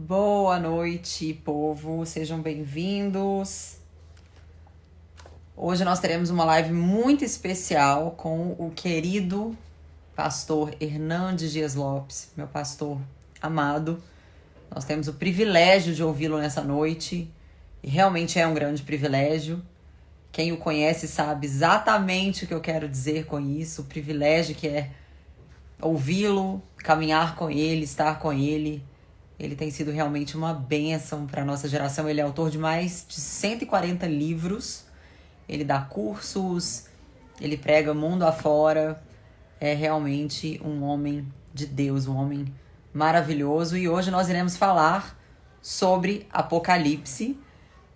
Boa noite, povo. Sejam bem-vindos. Hoje nós teremos uma live muito especial com o querido pastor Hernandes Dias Lopes, meu pastor amado. Nós temos o privilégio de ouvi-lo nessa noite e realmente é um grande privilégio. Quem o conhece sabe exatamente o que eu quero dizer com isso, o privilégio que é ouvi-lo, caminhar com ele, estar com ele. Ele tem sido realmente uma bênção para a nossa geração. Ele é autor de mais de 140 livros. Ele dá cursos, ele prega mundo afora. É realmente um homem de Deus, um homem maravilhoso. E hoje nós iremos falar sobre Apocalipse,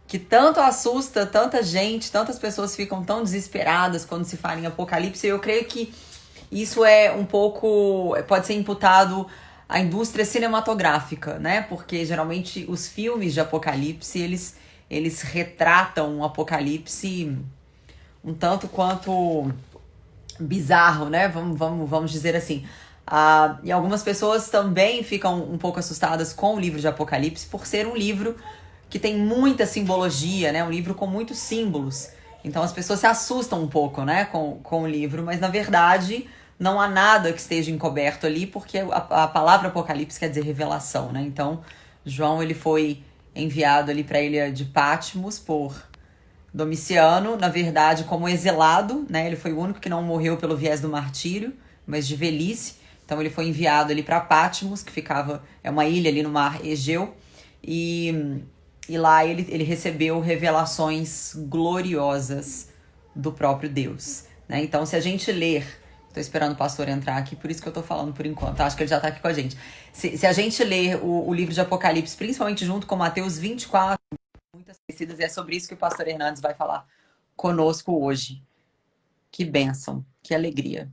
que tanto assusta tanta gente, tantas pessoas ficam tão desesperadas quando se fala em Apocalipse. Eu creio que isso é um pouco, pode ser imputado à indústria cinematográfica, né? Porque geralmente os filmes de Apocalipse, eles retratam um Apocalipse um tanto quanto bizarro, né? Vamos dizer assim. E algumas pessoas também ficam um pouco assustadas com o livro de Apocalipse por ser um livro que tem muita simbologia, né? Um livro com muitos símbolos. Então as pessoas se assustam um pouco, né, com o livro, mas na verdade não há nada que esteja encoberto ali, porque a palavra Apocalipse quer dizer revelação, né? Então João ele foi enviado ali para a ilha de Patmos por Domiciano, na verdade, como exilado, né? Ele foi o único que não morreu pelo viés do martírio, mas de velhice. Então ele foi enviado ali para Patmos, que é uma ilha ali no mar Egeu, e, e lá ele recebeu revelações gloriosas do próprio Deus, né? Então, se a gente ler, estou esperando o pastor entrar aqui, por isso que eu estou falando por enquanto, acho que ele já está aqui com a gente. Se a gente ler o livro de Apocalipse, principalmente junto com Mateus 24, muitas conhecidas, e é sobre isso que o pastor Hernandes vai falar conosco hoje. Que bênção, que alegria.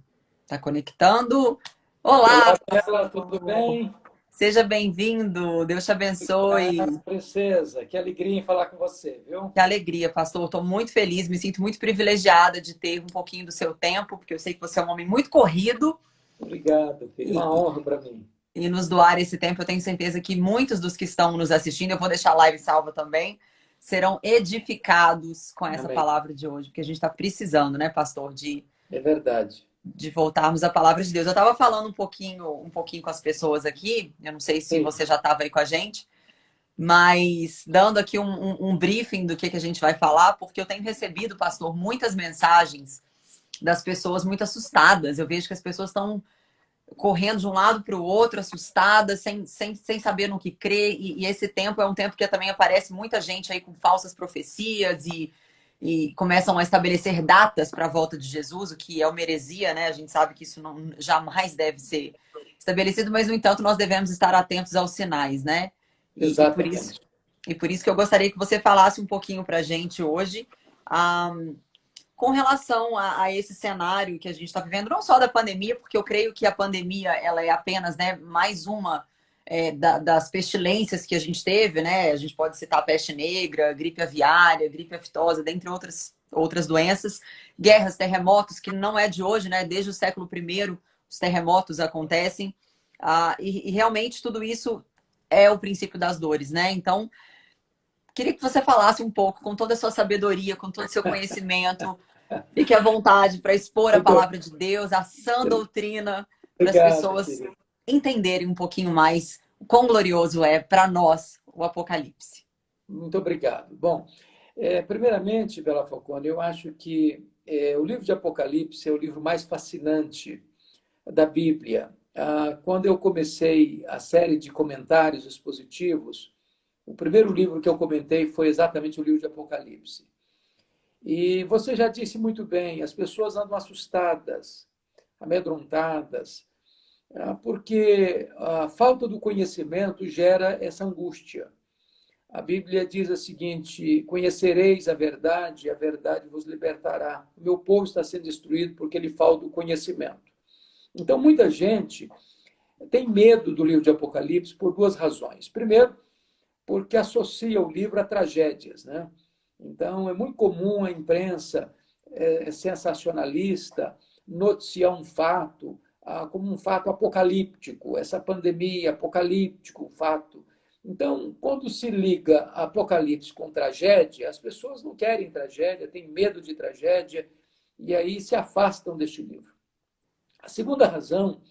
Tá conectando? Olá, Olá, Bela, tudo pastor. bem? Seja bem-vindo. Deus te Ah, abençoe. princesa, que alegria em falar com você, viu? Que alegria, pastor. Estou muito feliz, me sinto muito privilegiada de ter um pouquinho do seu tempo, porque eu sei que você é um homem muito corrido Obrigado, filho. Uma e, honra para mim. e nos doar esse tempo. Eu tenho certeza que muitos dos que estão nos assistindo, eu vou deixar a live salva também, serão edificados com essa Amém. palavra de hoje, porque a gente está precisando, né, pastor, É verdade. de voltarmos à palavra de Deus. Eu estava falando um pouquinho com as pessoas aqui, eu não sei se Sim, você já estava aí com a gente, mas dando aqui um briefing do que a gente vai falar, porque eu tenho recebido, pastor, muitas mensagens das pessoas muito assustadas. Eu vejo que as pessoas estão correndo de um lado para o outro, assustadas, sem saber no que crer. E esse tempo é um tempo que também aparece muita gente aí com falsas profecias e começam a estabelecer datas para a volta de Jesus, o que é uma heresia, né? A gente sabe que isso não, jamais deve ser estabelecido, mas, no entanto, nós devemos estar atentos aos sinais, né? E, e por isso, exatamente. e por isso que eu gostaria que você falasse um pouquinho para a gente hoje. Um, com relação a esse cenário que a gente está vivendo, não só da pandemia, porque eu creio que a pandemia ela é apenas, né, mais uma das pestilências que a gente teve, né? A gente pode citar a peste negra, gripe aviária, gripe aftosa, dentre outras doenças, guerras, terremotos, que não é de hoje, né? Desde o século I, os terremotos acontecem. E realmente tudo isso é o princípio das dores, né? Então, queria que você falasse um pouco, com toda a sua sabedoria, com todo o seu conhecimento, fique à vontade para expor a Muito palavra de Deus, a sã doutrina, para as obrigado, pessoas querido. entenderem um pouquinho mais o quão glorioso é para nós o Apocalipse. Muito obrigado. Bom, primeiramente, Bela Falcone, eu acho que o livro de Apocalipse é o livro mais fascinante da Bíblia. Quando eu comecei a série de comentários expositivos, o primeiro livro que eu comentei foi exatamente o livro de Apocalipse. E você já disse muito bem, as pessoas andam assustadas, amedrontadas, porque a falta do conhecimento gera essa angústia. A Bíblia diz o seguinte: conhecereis a verdade vos libertará. O meu povo está sendo destruído porque lhe falta o conhecimento. Então, muita gente tem medo do livro de Apocalipse por duas razões. Primeiro, porque associa o livro a tragédias, né? Então, é muito comum a imprensa sensacionalista noticiar um fato como um fato apocalíptico, essa pandemia, apocalíptico, um fato. Então, quando se liga Apocalipse com tragédia, as pessoas não querem tragédia, têm medo de tragédia, e aí se afastam deste livro. A segunda razão,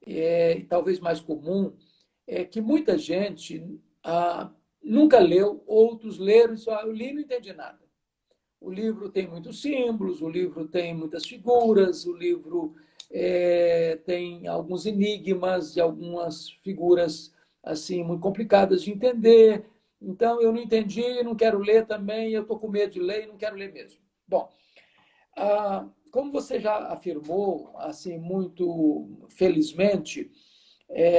e talvez mais comum, é que muita gente nunca leu, outros leram e só, eu li e não entendi nada. O livro tem muitos símbolos, o livro tem muitas figuras, o livro tem alguns enigmas e algumas figuras assim muito complicadas de entender. Então, eu não entendi, não quero ler também, eu estou com medo de ler e não quero ler mesmo. Bom, como você já afirmou, assim, muito felizmente,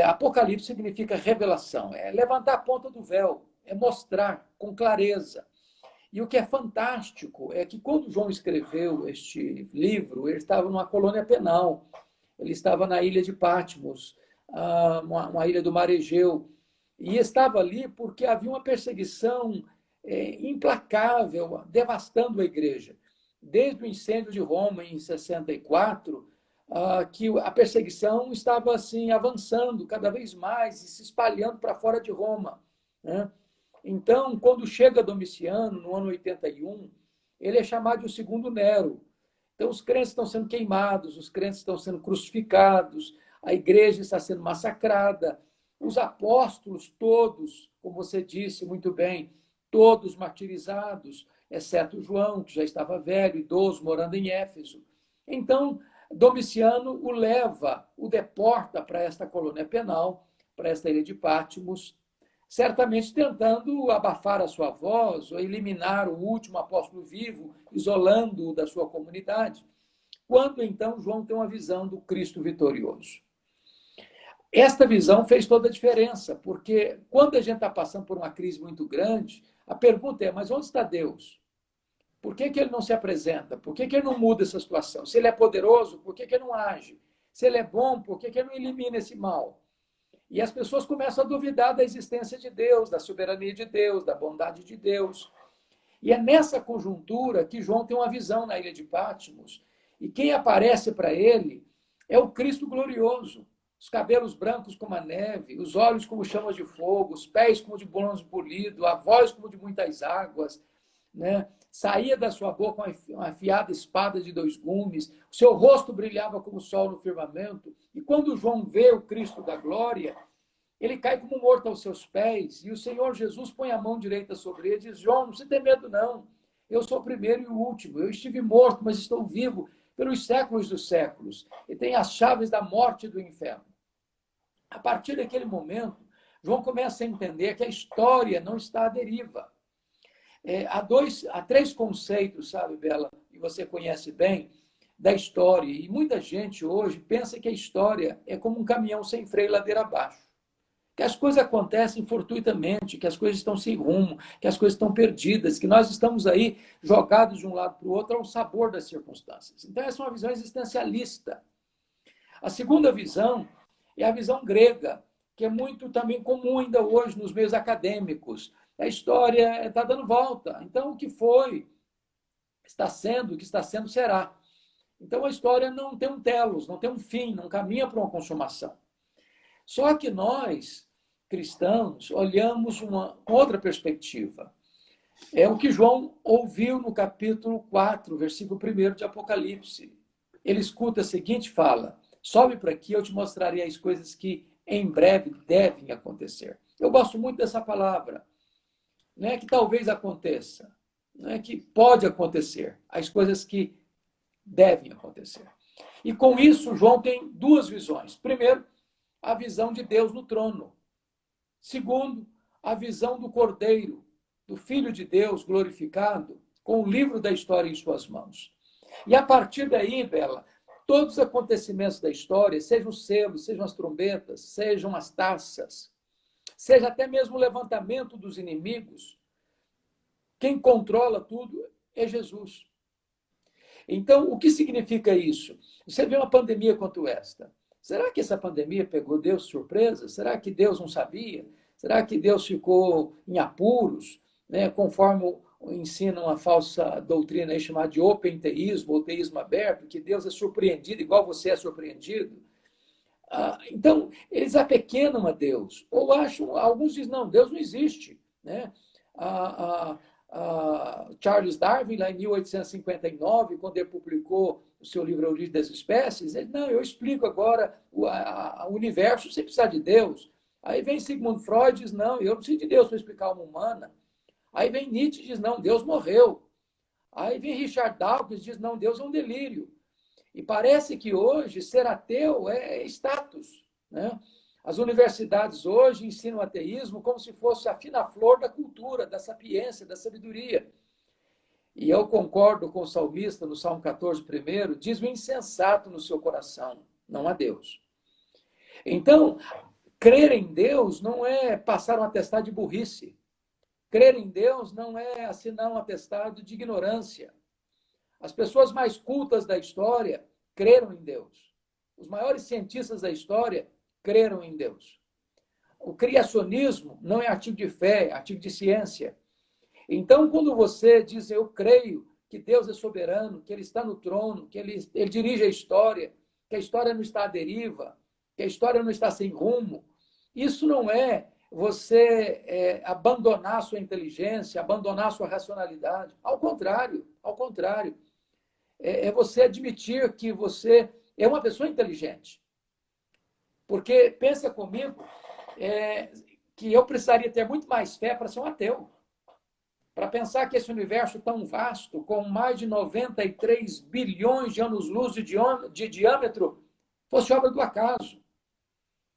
Apocalipse significa revelação, é levantar a ponta do véu, é mostrar com clareza. E o que é fantástico é que quando João escreveu este livro, ele estava numa colônia penal, ele estava na ilha de Patmos, uma ilha do Mar Egeu, e estava ali porque havia uma perseguição implacável, devastando a igreja. Desde o incêndio de Roma em 64, que a perseguição estava assim avançando cada vez mais e se espalhando para fora de Roma, né? Então, quando chega Domiciano, no ano 81, ele é chamado de o segundo Nero. Então, os crentes estão sendo queimados, os crentes estão sendo crucificados, a igreja está sendo massacrada, os apóstolos todos, como você disse muito bem, todos martirizados, exceto João, que já estava velho, idoso, morando em Éfeso. Então, Domiciano o leva, o deporta para esta colônia penal, para esta ilha de Patmos, certamente tentando abafar a sua voz ou eliminar o último apóstolo vivo, isolando-o da sua comunidade. Quando então João tem uma visão do Cristo vitorioso. Esta visão fez toda a diferença, porque quando a gente está passando por uma crise muito grande, a pergunta é: mas onde está Deus? Por que ele não se apresenta? Por que ele não muda essa situação? Se ele é poderoso, por que ele não age? Se ele é bom, por que ele não elimina esse mal? E as pessoas começam a duvidar da existência de Deus, da soberania de Deus, da bondade de Deus. E é nessa conjuntura que João tem uma visão na ilha de Patmos. E quem aparece para ele é o Cristo glorioso. Os cabelos brancos como a neve, os olhos como chamas de fogo, os pés como de bronze polido, a voz como de muitas águas, né? Saía da sua boca uma afiada espada de 2 gumes, o seu rosto brilhava como o sol no firmamento, e quando João vê o Cristo da glória, ele cai como morto aos seus pés, e o Senhor Jesus põe a mão direita sobre ele e diz: João, não se tem medo não, eu sou o primeiro e o último, eu estive morto, mas estou vivo pelos séculos dos séculos, e tenho as chaves da morte e do inferno. A partir daquele momento, João começa a entender que a história não está à deriva. Há 3 conceitos, sabe, Bela, que você conhece bem, da história. E muita gente hoje pensa que a história é como um caminhão sem freio ladeira abaixo. Que as coisas acontecem fortuitamente, que as coisas estão sem rumo, que as coisas estão perdidas, que nós estamos aí jogados de um lado para o outro ao sabor das circunstâncias. Então, essa é uma visão existencialista. A segunda visão é a visão grega, que é muito também comum ainda hoje nos meios acadêmicos. A história está dando volta. Então, o que foi, está sendo, o que está sendo, será. Então, a história não tem um telos, não tem um fim, não caminha para uma consumação. Só que nós, cristãos, olhamos com outra perspectiva. É o que João ouviu no capítulo 4, versículo 1 de Apocalipse. Ele escuta a seguinte fala: sobe para aqui, eu te mostrarei as coisas que em breve devem acontecer. Eu gosto muito dessa palavra. Não é que talvez aconteça, não é que pode acontecer, as coisas que devem acontecer. E com isso, João tem 2 visões. Primeiro, a visão de Deus no trono. Segundo, a visão do Cordeiro, do Filho de Deus glorificado, com o livro da história em suas mãos. E a partir daí, Bela, todos os acontecimentos da história, sejam os selos, sejam as trombetas, sejam as taças, seja até mesmo o levantamento dos inimigos, quem controla tudo é Jesus. Então, o que significa isso? Você vê uma pandemia quanto esta. Será que essa pandemia pegou Deus de surpresa? Será que Deus não sabia? Será que Deus ficou em apuros, né? Conforme ensina uma falsa doutrina aí chamada de open teísmo, ou teísmo aberto, que Deus é surpreendido igual você é surpreendido? Então, eles apequenam a Deus. Ou acham, alguns dizem, não, Deus não existe. Né? Charles Darwin, lá em 1859, quando ele publicou o seu livro A Origem das Espécies, ele, não, eu explico agora o universo sem precisar de Deus. Aí vem Sigmund Freud e diz, não, eu não preciso de Deus para explicar a alma humana. Aí vem Nietzsche e diz, não, Deus morreu. Aí vem Richard Dawkins e diz, não, Deus é um delírio. E parece que hoje ser ateu é status. Né? As universidades hoje ensinam o ateísmo como se fosse a fina flor da cultura, da sapiência, da sabedoria. E eu concordo com o salmista no Salmo 14, primeiro, diz o insensato no seu coração, não há Deus. Então, crer em Deus não é passar um atestado de burrice. Crer em Deus não é assinar um atestado de ignorância. As pessoas mais cultas da história creram em Deus. Os maiores cientistas da história creram em Deus. O criacionismo não é artigo de fé, é artigo de ciência. Então, quando você diz, eu creio que Deus é soberano, que Ele está no trono, que Ele dirige a história, que a história não está à deriva, que a história não está sem rumo, isso não é você abandonar sua inteligência, abandonar sua racionalidade. Ao contrário, ao contrário. É você admitir que você é uma pessoa inteligente. Porque, pensa comigo, que eu precisaria ter muito mais fé para ser um ateu. Para pensar que esse universo tão vasto, com mais de 93 bilhões de anos-luz de diâmetro, fosse obra do acaso.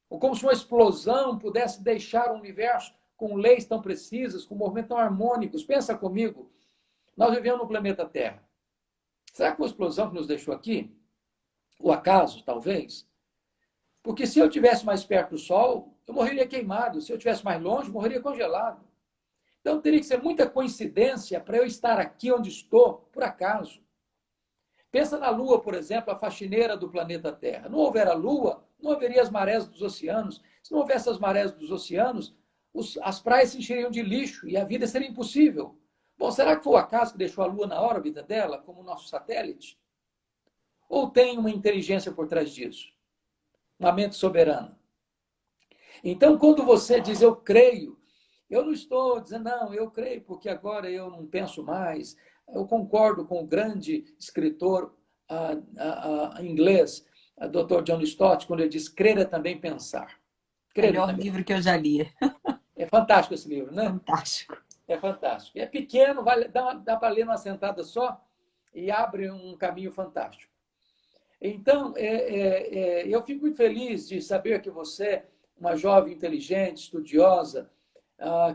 Ou como se uma explosão pudesse deixar o universo com leis tão precisas, com movimentos tão harmônicos. Pensa comigo, nós vivemos no planeta Terra. Será que uma explosão que nos deixou aqui? O acaso, talvez? Porque se eu estivesse mais perto do Sol, eu morreria queimado. Se eu estivesse mais longe, eu morreria congelado. Então, teria que ser muita coincidência para eu estar aqui onde estou, por acaso. Pensa na Lua, por exemplo, a faxineira do planeta Terra. Não houver a Lua, não haveria as marés dos oceanos. Se não houvesse as marés dos oceanos, as praias se encheriam de lixo e a vida seria impossível. Bom, será que foi o acaso que deixou a Lua na órbita dela, como o nosso satélite? Ou tem uma inteligência por trás disso? Uma mente soberana? Então, quando você diz eu creio, eu não estou dizendo, não, eu creio porque agora eu não penso mais. Eu concordo com o grande escritor inglês, Dr. John Stott, quando ele diz crer é também pensar. Crer Melhor livro que eu já li. É fantástico esse livro, né? Fantástico. É fantástico. É pequeno, dá para ler numa sentada só e abre um caminho fantástico. Então, eu fico muito feliz de saber que você, uma jovem inteligente, estudiosa,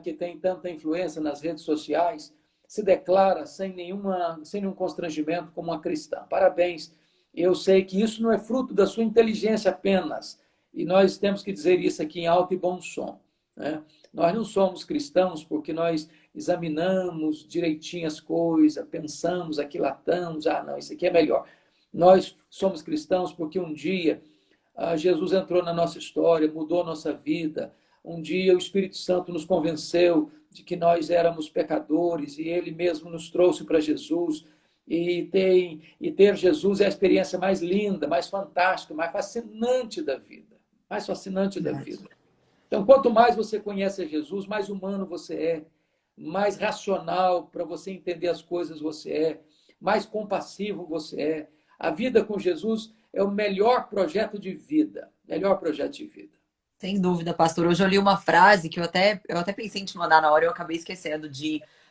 que tem tanta influência nas redes sociais, se declara sem nenhum constrangimento como uma cristã. Parabéns. Eu sei que isso não é fruto da sua inteligência apenas, e nós temos que dizer isso aqui em alto e bom som. Né? Nós não somos cristãos porque nós examinamos direitinho as coisas, pensamos, aquilatamos, não, isso aqui é melhor. Nós somos cristãos porque um dia Jesus entrou na nossa história, mudou a nossa vida. Um dia o Espírito Santo nos convenceu de que nós éramos pecadores e ele mesmo nos trouxe para Jesus. E ter Jesus é a experiência mais linda, mais fantástica, mais fascinante da vida. Mais fascinante da vida. Então, quanto mais você conhece Jesus, mais humano você é, mais racional para você entender as coisas você é, mais compassivo você é. A vida com Jesus é o melhor projeto de vida. Melhor projeto de vida. Sem dúvida, pastor. Hoje eu li uma frase que eu até pensei em te mandar na hora e eu acabei esquecendo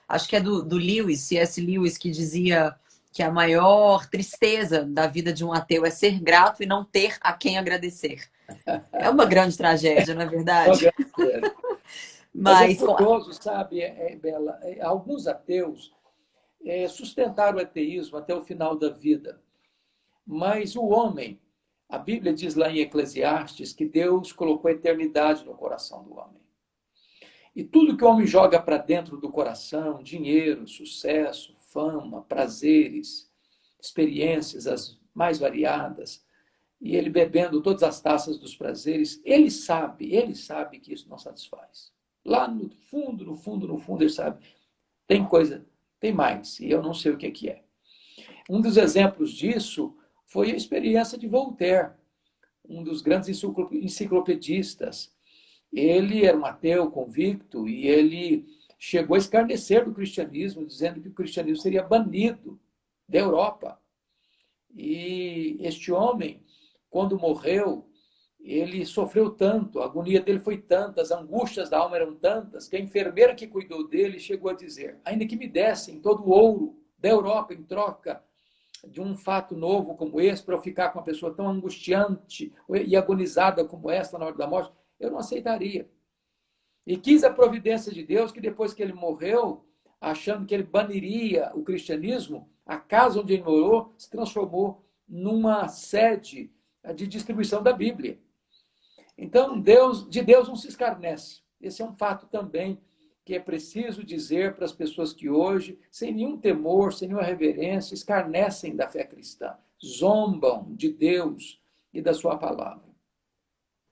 acho que é do Lewis, C.S. Lewis, que dizia que a maior tristeza da vida de um ateu é ser grato e não ter a quem agradecer. É uma grande tragédia, não é verdade? Mas é curioso, sabe, Bela, alguns ateus sustentaram o ateísmo até o final da vida. Mas o homem, a Bíblia diz lá em Eclesiastes que Deus colocou a eternidade no coração do homem. E tudo que o homem joga para dentro do coração, dinheiro, sucesso, fama, prazeres, experiências as mais variadas, e ele bebendo todas as taças dos prazeres, ele sabe que isso não satisfaz. Lá no fundo, no fundo, no fundo, ele sabe, tem coisa, tem mais, e eu não sei o que é. Um dos exemplos disso foi a experiência de Voltaire, um dos grandes enciclopedistas. Ele era um ateu convicto e ele chegou a escarnecer do cristianismo, dizendo que o cristianismo seria banido da Europa. E este homem, quando morreu, ele sofreu tanto, a agonia dele foi tanta, as angústias da alma eram tantas, que a enfermeira que cuidou dele chegou a dizer: ainda que me dessem todo o ouro da Europa em troca de um fato novo como esse, para eu ficar com uma pessoa tão angustiante e agonizada como essa na hora da morte, eu não aceitaria. E quis a providência de Deus que depois que ele morreu, achando que ele baniria o cristianismo, a casa onde ele morou se transformou numa sede de distribuição da Bíblia. Então, de Deus não se escarnece. Esse é um fato também que é preciso dizer para as pessoas que hoje, sem nenhum temor, sem nenhuma reverência, escarnecem da fé cristã, zombam de Deus e da sua palavra.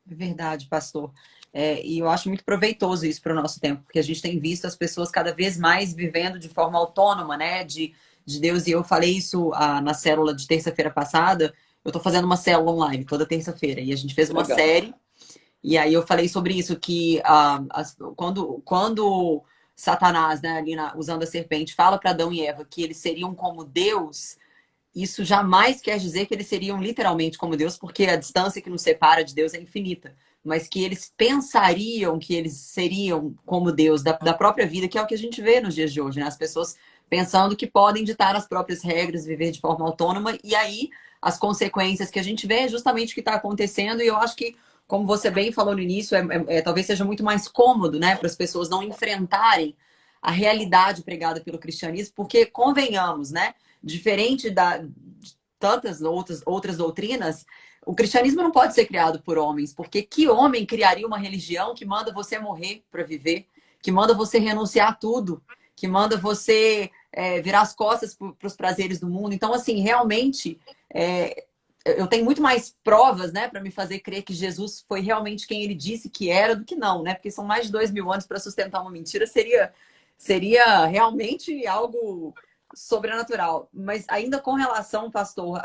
É verdade, pastor. E eu acho muito proveitoso isso para o nosso tempo, porque a gente tem visto as pessoas cada vez mais vivendo de forma autônoma, né, de Deus. E eu falei isso na célula de terça-feira passada. Eu estou fazendo uma célula online toda terça-feira e a gente fez uma Legal. série. E aí eu falei sobre isso, que quando Satanás, né, ali usando a serpente, fala para Adão e Eva que eles seriam como Deus, isso jamais quer dizer que eles seriam literalmente como Deus, porque a distância que nos separa de Deus é infinita. Mas que eles pensariam que eles seriam como Deus da própria vida, que é o que a gente vê nos dias de hoje, né? As pessoas pensando que podem ditar as próprias regras, viver de forma autônoma, e aí as consequências que a gente vê é justamente o que está acontecendo, e eu acho que, como você bem falou no início, talvez seja muito mais cômodo, né, para as pessoas não enfrentarem a realidade pregada pelo cristianismo, porque, convenhamos, né, diferente de tantas outras doutrinas, o cristianismo não pode ser criado por homens, porque que homem criaria uma religião que manda você morrer para viver, que manda você renunciar a tudo, que manda você virar as costas para os prazeres do mundo? Então, assim, realmente, eu tenho muito mais provas, né, para me fazer crer que Jesus foi realmente quem ele disse que era do que não, né? Porque são mais de 2000 anos para sustentar uma mentira, seria realmente algo sobrenatural. Mas ainda com relação, pastor,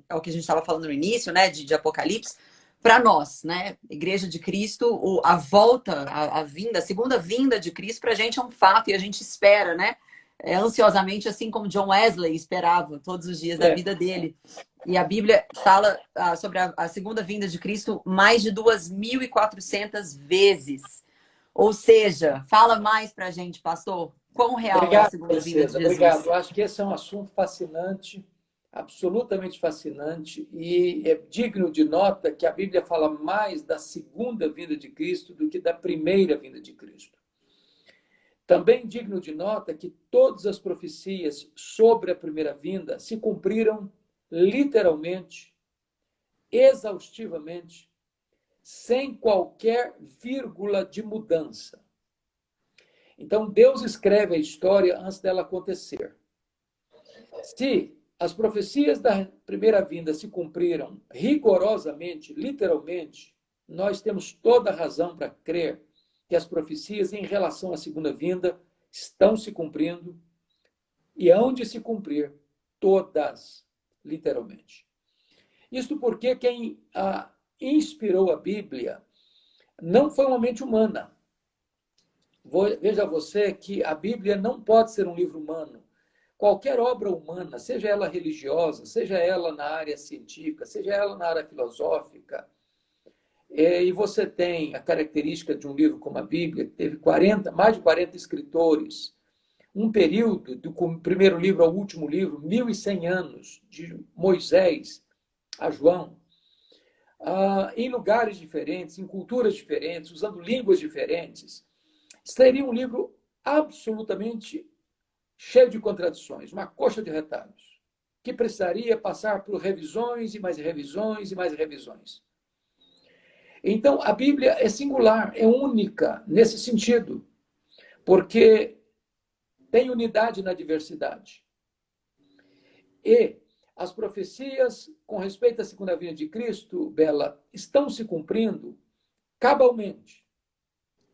ao que a gente estava falando no início, né, de Apocalipse, para nós, né, Igreja de Cristo, a volta, a vinda, a segunda vinda de Cristo, para a gente é um fato e a gente espera, né, ansiosamente, assim como John Wesley esperava todos os dias da vida dele. E a Bíblia fala sobre a segunda vinda de Cristo mais de 2.400 vezes. Ou seja, fala mais para a gente, pastor. Quão real é a Obrigado, segunda vinda de Princesa. Jesus? Obrigado. Eu acho que esse é um assunto fascinante, absolutamente fascinante, e é digno de nota que a Bíblia fala mais da segunda vinda de Cristo do que da primeira vinda de Cristo. Também digno de nota que todas as profecias sobre a primeira vinda se cumpriram literalmente, exaustivamente, sem qualquer vírgula de mudança. Então, Deus escreve a história antes dela acontecer. Se as profecias da primeira vinda se cumpriram rigorosamente, literalmente, nós temos toda a razão para crer que as profecias em relação à segunda vinda estão se cumprindo e hão de se cumprir todas, literalmente. Isto porque quem inspirou a Bíblia não foi uma mente humana. Veja você que a Bíblia não pode ser um livro humano. Qualquer obra humana, seja ela religiosa, seja ela na área científica, seja ela na área filosófica, e você tem a característica de um livro como a Bíblia, que teve mais de 40 escritores, um período, do primeiro livro ao último livro, 1.100 anos, de Moisés a João, em lugares diferentes, em culturas diferentes, usando línguas diferentes, seria um livro absolutamente cheio de contradições, uma coxa de retalhos, que precisaria passar por revisões e mais revisões e mais revisões. Então, a Bíblia é singular, é única nesse sentido, porque tem unidade na diversidade. E as profecias com respeito à segunda vinda de Cristo, Bela, estão se cumprindo cabalmente.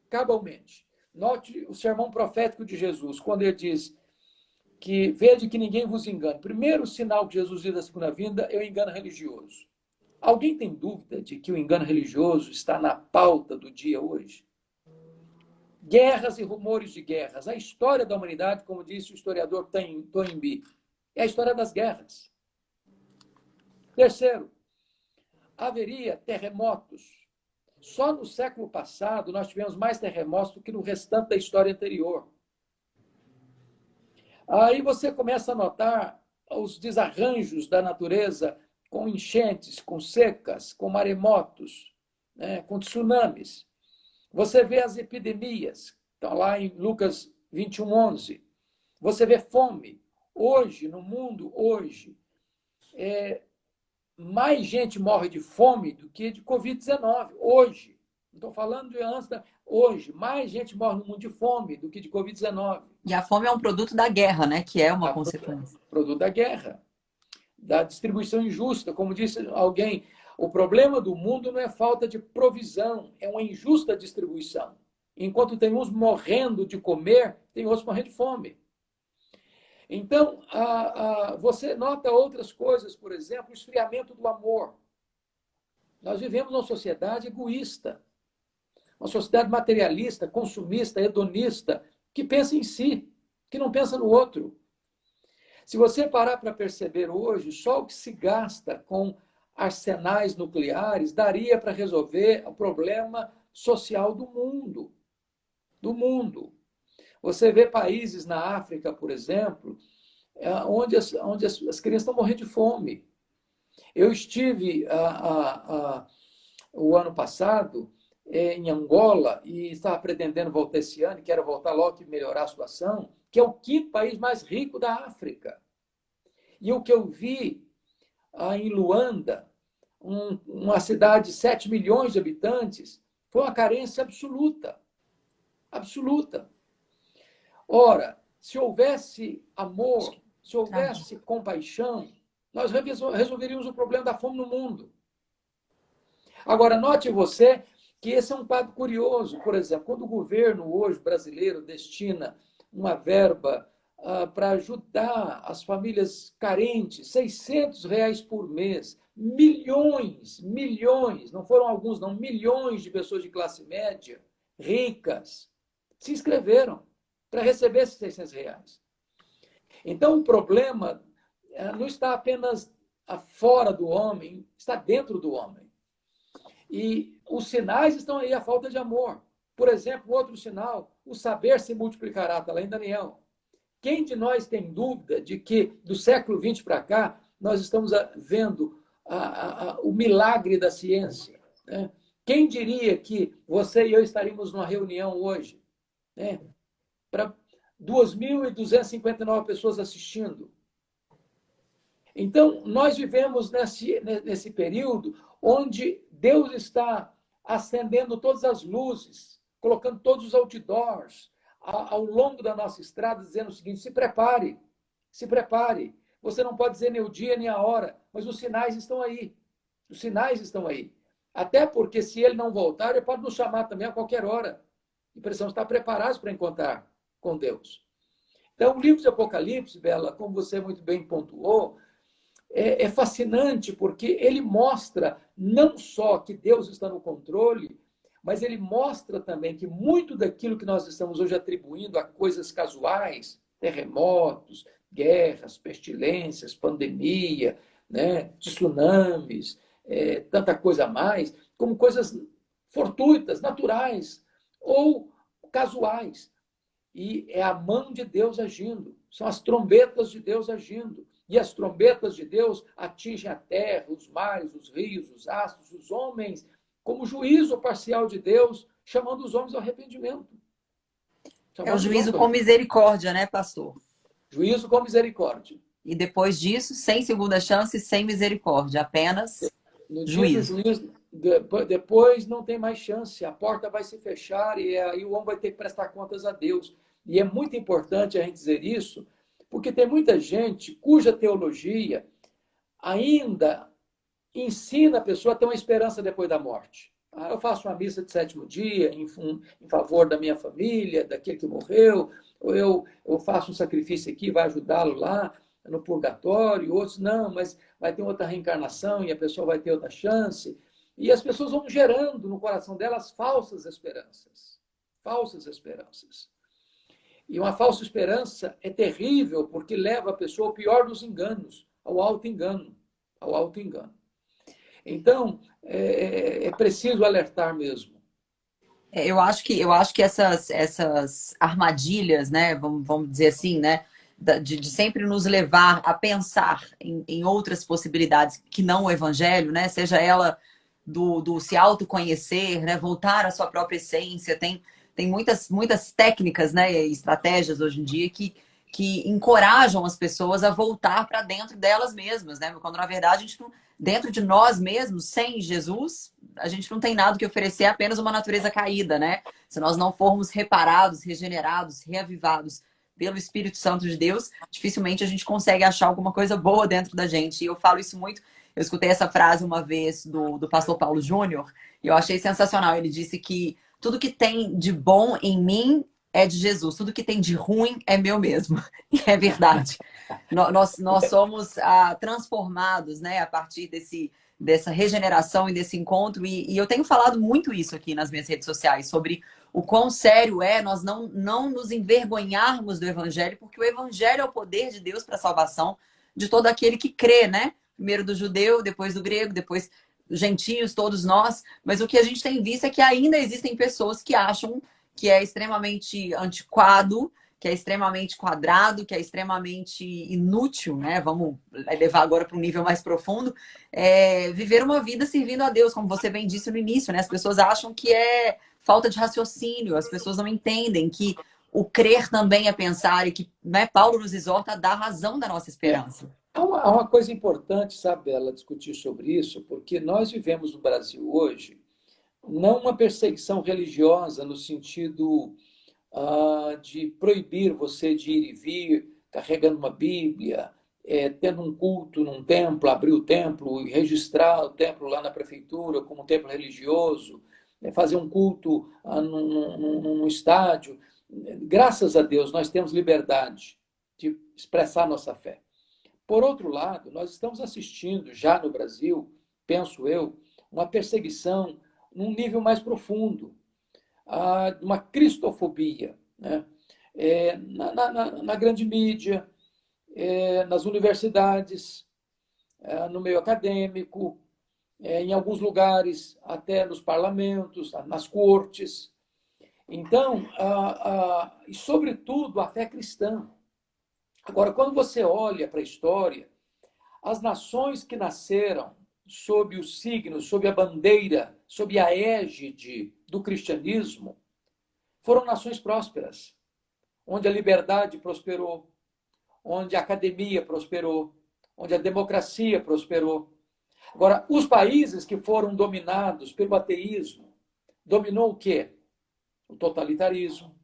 Cabalmente. Note o sermão profético de Jesus, quando ele diz que vede que ninguém vos engane. Primeiro sinal que Jesus diz da segunda vinda é o engano religioso. Alguém tem dúvida de que o engano religioso está na pauta do dia hoje? Guerras e rumores de guerras. A história da humanidade, como disse o historiador Toynbee, é a história das guerras. Terceiro, haveria terremotos. Só no século passado nós tivemos mais terremotos do que no restante da história anterior. Aí você começa a notar os desarranjos da natureza com enchentes, com secas, com maremotos, né, com tsunamis. Você vê as epidemias, estão lá em Lucas 21:11. Você vê fome. Hoje, no mundo, hoje, mais gente morre de fome do que de Covid-19. Hoje. Não estou falando de antes, hoje, mais gente morre no mundo de fome do que de Covid-19. E a fome é um produto da guerra, né? Que é uma consequência. Produto da guerra, da distribuição injusta. Como disse alguém, o problema do mundo não é falta de provisão, é uma injusta distribuição. Enquanto tem uns morrendo de comer, tem outros morrendo de fome. Então, você nota outras coisas, por exemplo, o esfriamento do amor. Nós vivemos numa sociedade egoísta, uma sociedade materialista, consumista, hedonista, que pensa em si, que não pensa no outro. Se você parar para perceber hoje, só o que se gasta com arsenais nucleares daria para resolver o problema social do mundo. Do mundo. Você vê países na África, por exemplo, onde as crianças estão morrendo de fome. Eu estive o ano passado em Angola e estava pretendendo voltar esse ano, quero voltar logo e melhorar a situação, que é o quinto país mais rico da África. E o que eu vi em Luanda, uma cidade de 7 milhões de habitantes, foi uma carência absoluta. Absoluta. Ora, se houvesse amor, se houvesse compaixão, nós resolveríamos o problema da fome no mundo. Agora, note você que esse é um quadro curioso. Por exemplo, quando o governo hoje brasileiro destina uma verba para ajudar as famílias carentes, R$ 600 por mês, milhões, não foram alguns, não, milhões de pessoas de classe média, ricas, se inscreveram para receber esses R$ 600. Então, o problema não está apenas fora do homem, está dentro do homem. E os sinais estão aí, a falta de amor. Por exemplo, outro sinal, o saber se multiplicará, está lá em Daniel. Quem de nós tem dúvida de que, do século XX para cá, nós estamos vendo o milagre da ciência? Né? Quem diria que você e eu estaríamos numa reunião hoje, né, para 2.259 pessoas assistindo? Então, nós vivemos nesse período onde Deus está acendendo todas as luzes, colocando todos os outdoors ao longo da nossa estrada, dizendo o seguinte: se prepare, se prepare. Você não pode dizer nem o dia nem a hora, mas os sinais estão aí. Os sinais estão aí. Até porque, se ele não voltar, ele pode nos chamar também a qualquer hora. E precisamos estar preparados para encontrar com Deus. Então, o livro de Apocalipse, Bela, como você muito bem pontuou, é fascinante porque ele mostra não só que Deus está no controle, mas ele mostra também que muito daquilo que nós estamos hoje atribuindo a coisas casuais, terremotos, guerras, pestilências, pandemia, né, tsunamis, tanta coisa a mais, como coisas fortuitas, naturais ou casuais. E é a mão de Deus agindo, são as trombetas de Deus agindo. E as trombetas de Deus atingem a terra, os mares, os rios, os astros, os homens, como juízo parcial de Deus, chamando os homens ao arrependimento. É o juízo com misericórdia, né, pastor? Juízo com misericórdia. E depois disso, sem segunda chance, sem misericórdia, apenas no dia juízo. Do juízo. Depois não tem mais chance, a porta vai se fechar e aí o homem vai ter que prestar contas a Deus. E é muito importante a gente dizer isso, porque tem muita gente cuja teologia ainda ensina a pessoa a ter uma esperança depois da morte. Eu faço uma missa de 7º dia em favor da minha família, daquele que morreu, ou eu faço um sacrifício aqui, vai ajudá-lo lá. no purgatório, outros não, mas vai ter outra reencarnação e a pessoa vai ter outra chance. E as pessoas vão gerando no coração delas falsas esperanças. Falsas esperanças. E uma falsa esperança é terrível porque leva a pessoa ao pior dos enganos, ao auto-engano. Ao auto-engano. Então, é preciso alertar mesmo. Eu acho que essas armadilhas, né, vamos dizer assim, né, de sempre nos levar a pensar em outras possibilidades que não o evangelho, né, seja ela do se autoconhecer, né, voltar à sua própria essência, tem muitas técnicas, né, e estratégias hoje em dia que encorajam as pessoas a voltar para dentro delas mesmas, né, quando na verdade a gente não, dentro de nós mesmos, sem Jesus, a gente não tem nada que oferecer, é apenas uma natureza caída, né? Se nós não formos reparados, regenerados, reavivados pelo Espírito Santo de Deus, dificilmente a gente consegue achar alguma coisa boa dentro da gente. E eu falo isso muito. Eu escutei essa frase uma vez do pastor Paulo Júnior e eu achei sensacional. Ele disse que tudo que tem de bom em mim é de Jesus, tudo que tem de ruim é meu mesmo. E é verdade. Nós somos transformados, né, a partir dessa regeneração e desse encontro. E eu tenho falado muito isso aqui nas minhas redes sociais, sobre o quão sério é nós não nos envergonharmos do Evangelho, porque o Evangelho é o poder de Deus para a salvação de todo aquele que crê, né? Primeiro do judeu, depois do grego, depois dos gentios, todos nós. Mas o que a gente tem visto é que ainda existem pessoas que acham que é extremamente antiquado, que é extremamente quadrado, que é extremamente inútil, né? Vamos levar agora para um nível mais profundo, viver uma vida servindo a Deus, como você bem disse no início, né? As pessoas acham que é falta de raciocínio, as pessoas não entendem que o crer também é pensar e que, né, Paulo nos exorta a dar razão da nossa esperança. Há uma coisa importante, sabe, ela discutir sobre isso, porque nós vivemos no Brasil hoje não uma perseguição religiosa no sentido de proibir você de ir e vir carregando uma Bíblia, tendo um culto num templo, abrir o templo e registrar o templo lá na prefeitura como um templo religioso, fazer um culto num estádio. Graças a Deus, nós temos liberdade de expressar nossa fé. Por outro lado, nós estamos assistindo já no Brasil, penso eu, uma perseguição num nível mais profundo, uma cristofobia, né? Na grande mídia, nas universidades, no meio acadêmico, em alguns lugares, até nos parlamentos, nas cortes. Então, e sobretudo a fé cristã. Agora, quando você olha para a história, as nações que nasceram sob o signo, sob a bandeira, sob a égide do cristianismo, foram nações prósperas, onde a liberdade prosperou, onde a academia prosperou, onde a democracia prosperou. Agora, os países que foram dominados pelo ateísmo, dominou o quê? O totalitarismo,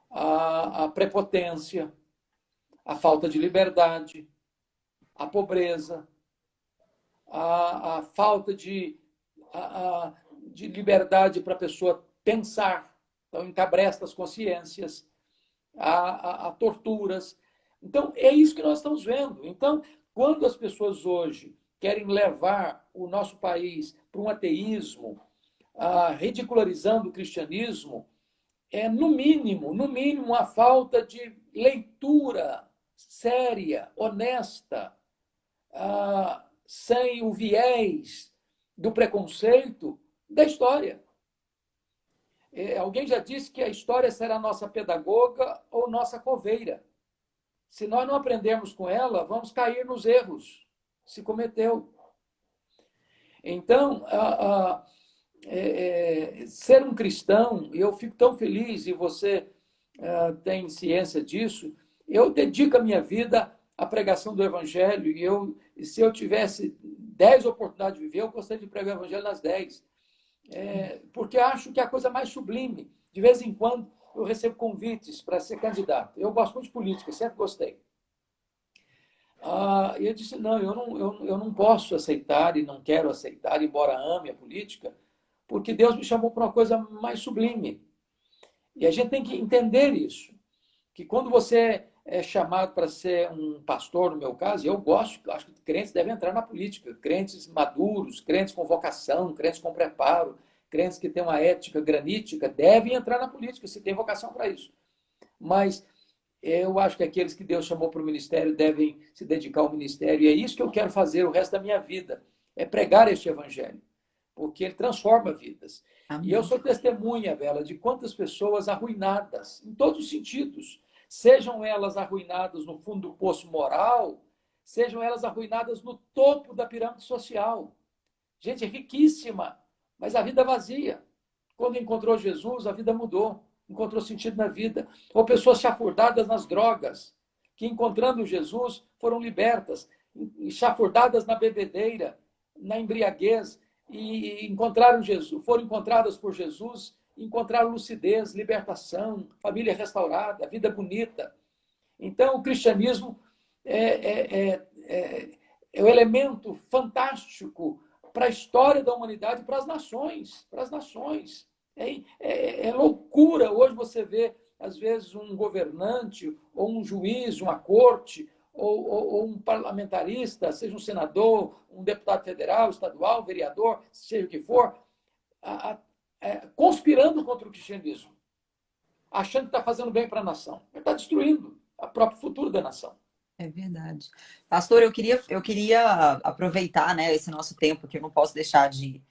a prepotência, a falta de liberdade, a pobreza, a falta de liberdade para a pessoa pensar. Então, encabresta as consciências, a torturas. Então, é isso que nós estamos vendo. Então, quando as pessoas hoje querem levar o nosso país para um ateísmo, ridicularizando o cristianismo, no mínimo, a falta de leitura séria, honesta, sem o viés do preconceito da história. Alguém já disse que a história será nossa pedagoga ou nossa coveira. Se nós não aprendermos com ela, vamos cair nos erros que se cometeu. Então, ser um cristão, e eu fico tão feliz, e você tem ciência disso, eu dedico a minha vida à pregação do Evangelho, e se eu tivesse 10 oportunidades de viver, eu gostaria de pregar o Evangelho nas 10. Porque acho que é a coisa mais sublime. De vez em quando, eu recebo convites para ser candidato. Eu gosto muito de política, sempre gostei. E eu disse, não, eu não posso aceitar e não quero aceitar, embora ame a política, porque Deus me chamou para uma coisa mais sublime. E a gente tem que entender isso, que quando você é chamado para ser um pastor, no meu caso, eu gosto, acho que crentes devem entrar na política, crentes maduros, crentes com vocação, crentes com preparo, crentes que têm uma ética granítica, devem entrar na política, se tem vocação para isso. Mas eu acho que aqueles que Deus chamou para o ministério devem se dedicar ao ministério, e é isso que eu quero fazer o resto da minha vida, é pregar este evangelho, porque ele transforma vidas. E eu Amém. sou testemunha, Bela, de quantas pessoas arruinadas, em todos os sentidos, sejam elas arruinadas no fundo do poço moral, sejam elas arruinadas no topo da pirâmide social. Gente riquíssima, mas a vida vazia. Quando encontrou Jesus, a vida mudou, encontrou sentido na vida. Ou pessoas chafurdadas nas drogas, que encontrando Jesus foram libertas, chafurdadas na bebedeira, na embriaguez, e encontraram Jesus, foram encontradas por Jesus, encontraram lucidez, libertação, família restaurada, vida bonita. Então, o cristianismo é o elemento fantástico para a história da humanidade e para as nações. Para as nações. É loucura hoje você vê, às vezes, um governante, ou um juiz, uma corte, ou um parlamentarista, seja um senador, um deputado federal, estadual, vereador, seja o que for, conspirando contra o cristianismo, achando que está fazendo bem para a nação. Ele está destruindo o próprio futuro da nação. É verdade. Pastor, eu queria aproveitar, né, esse nosso tempo, que eu não posso deixar de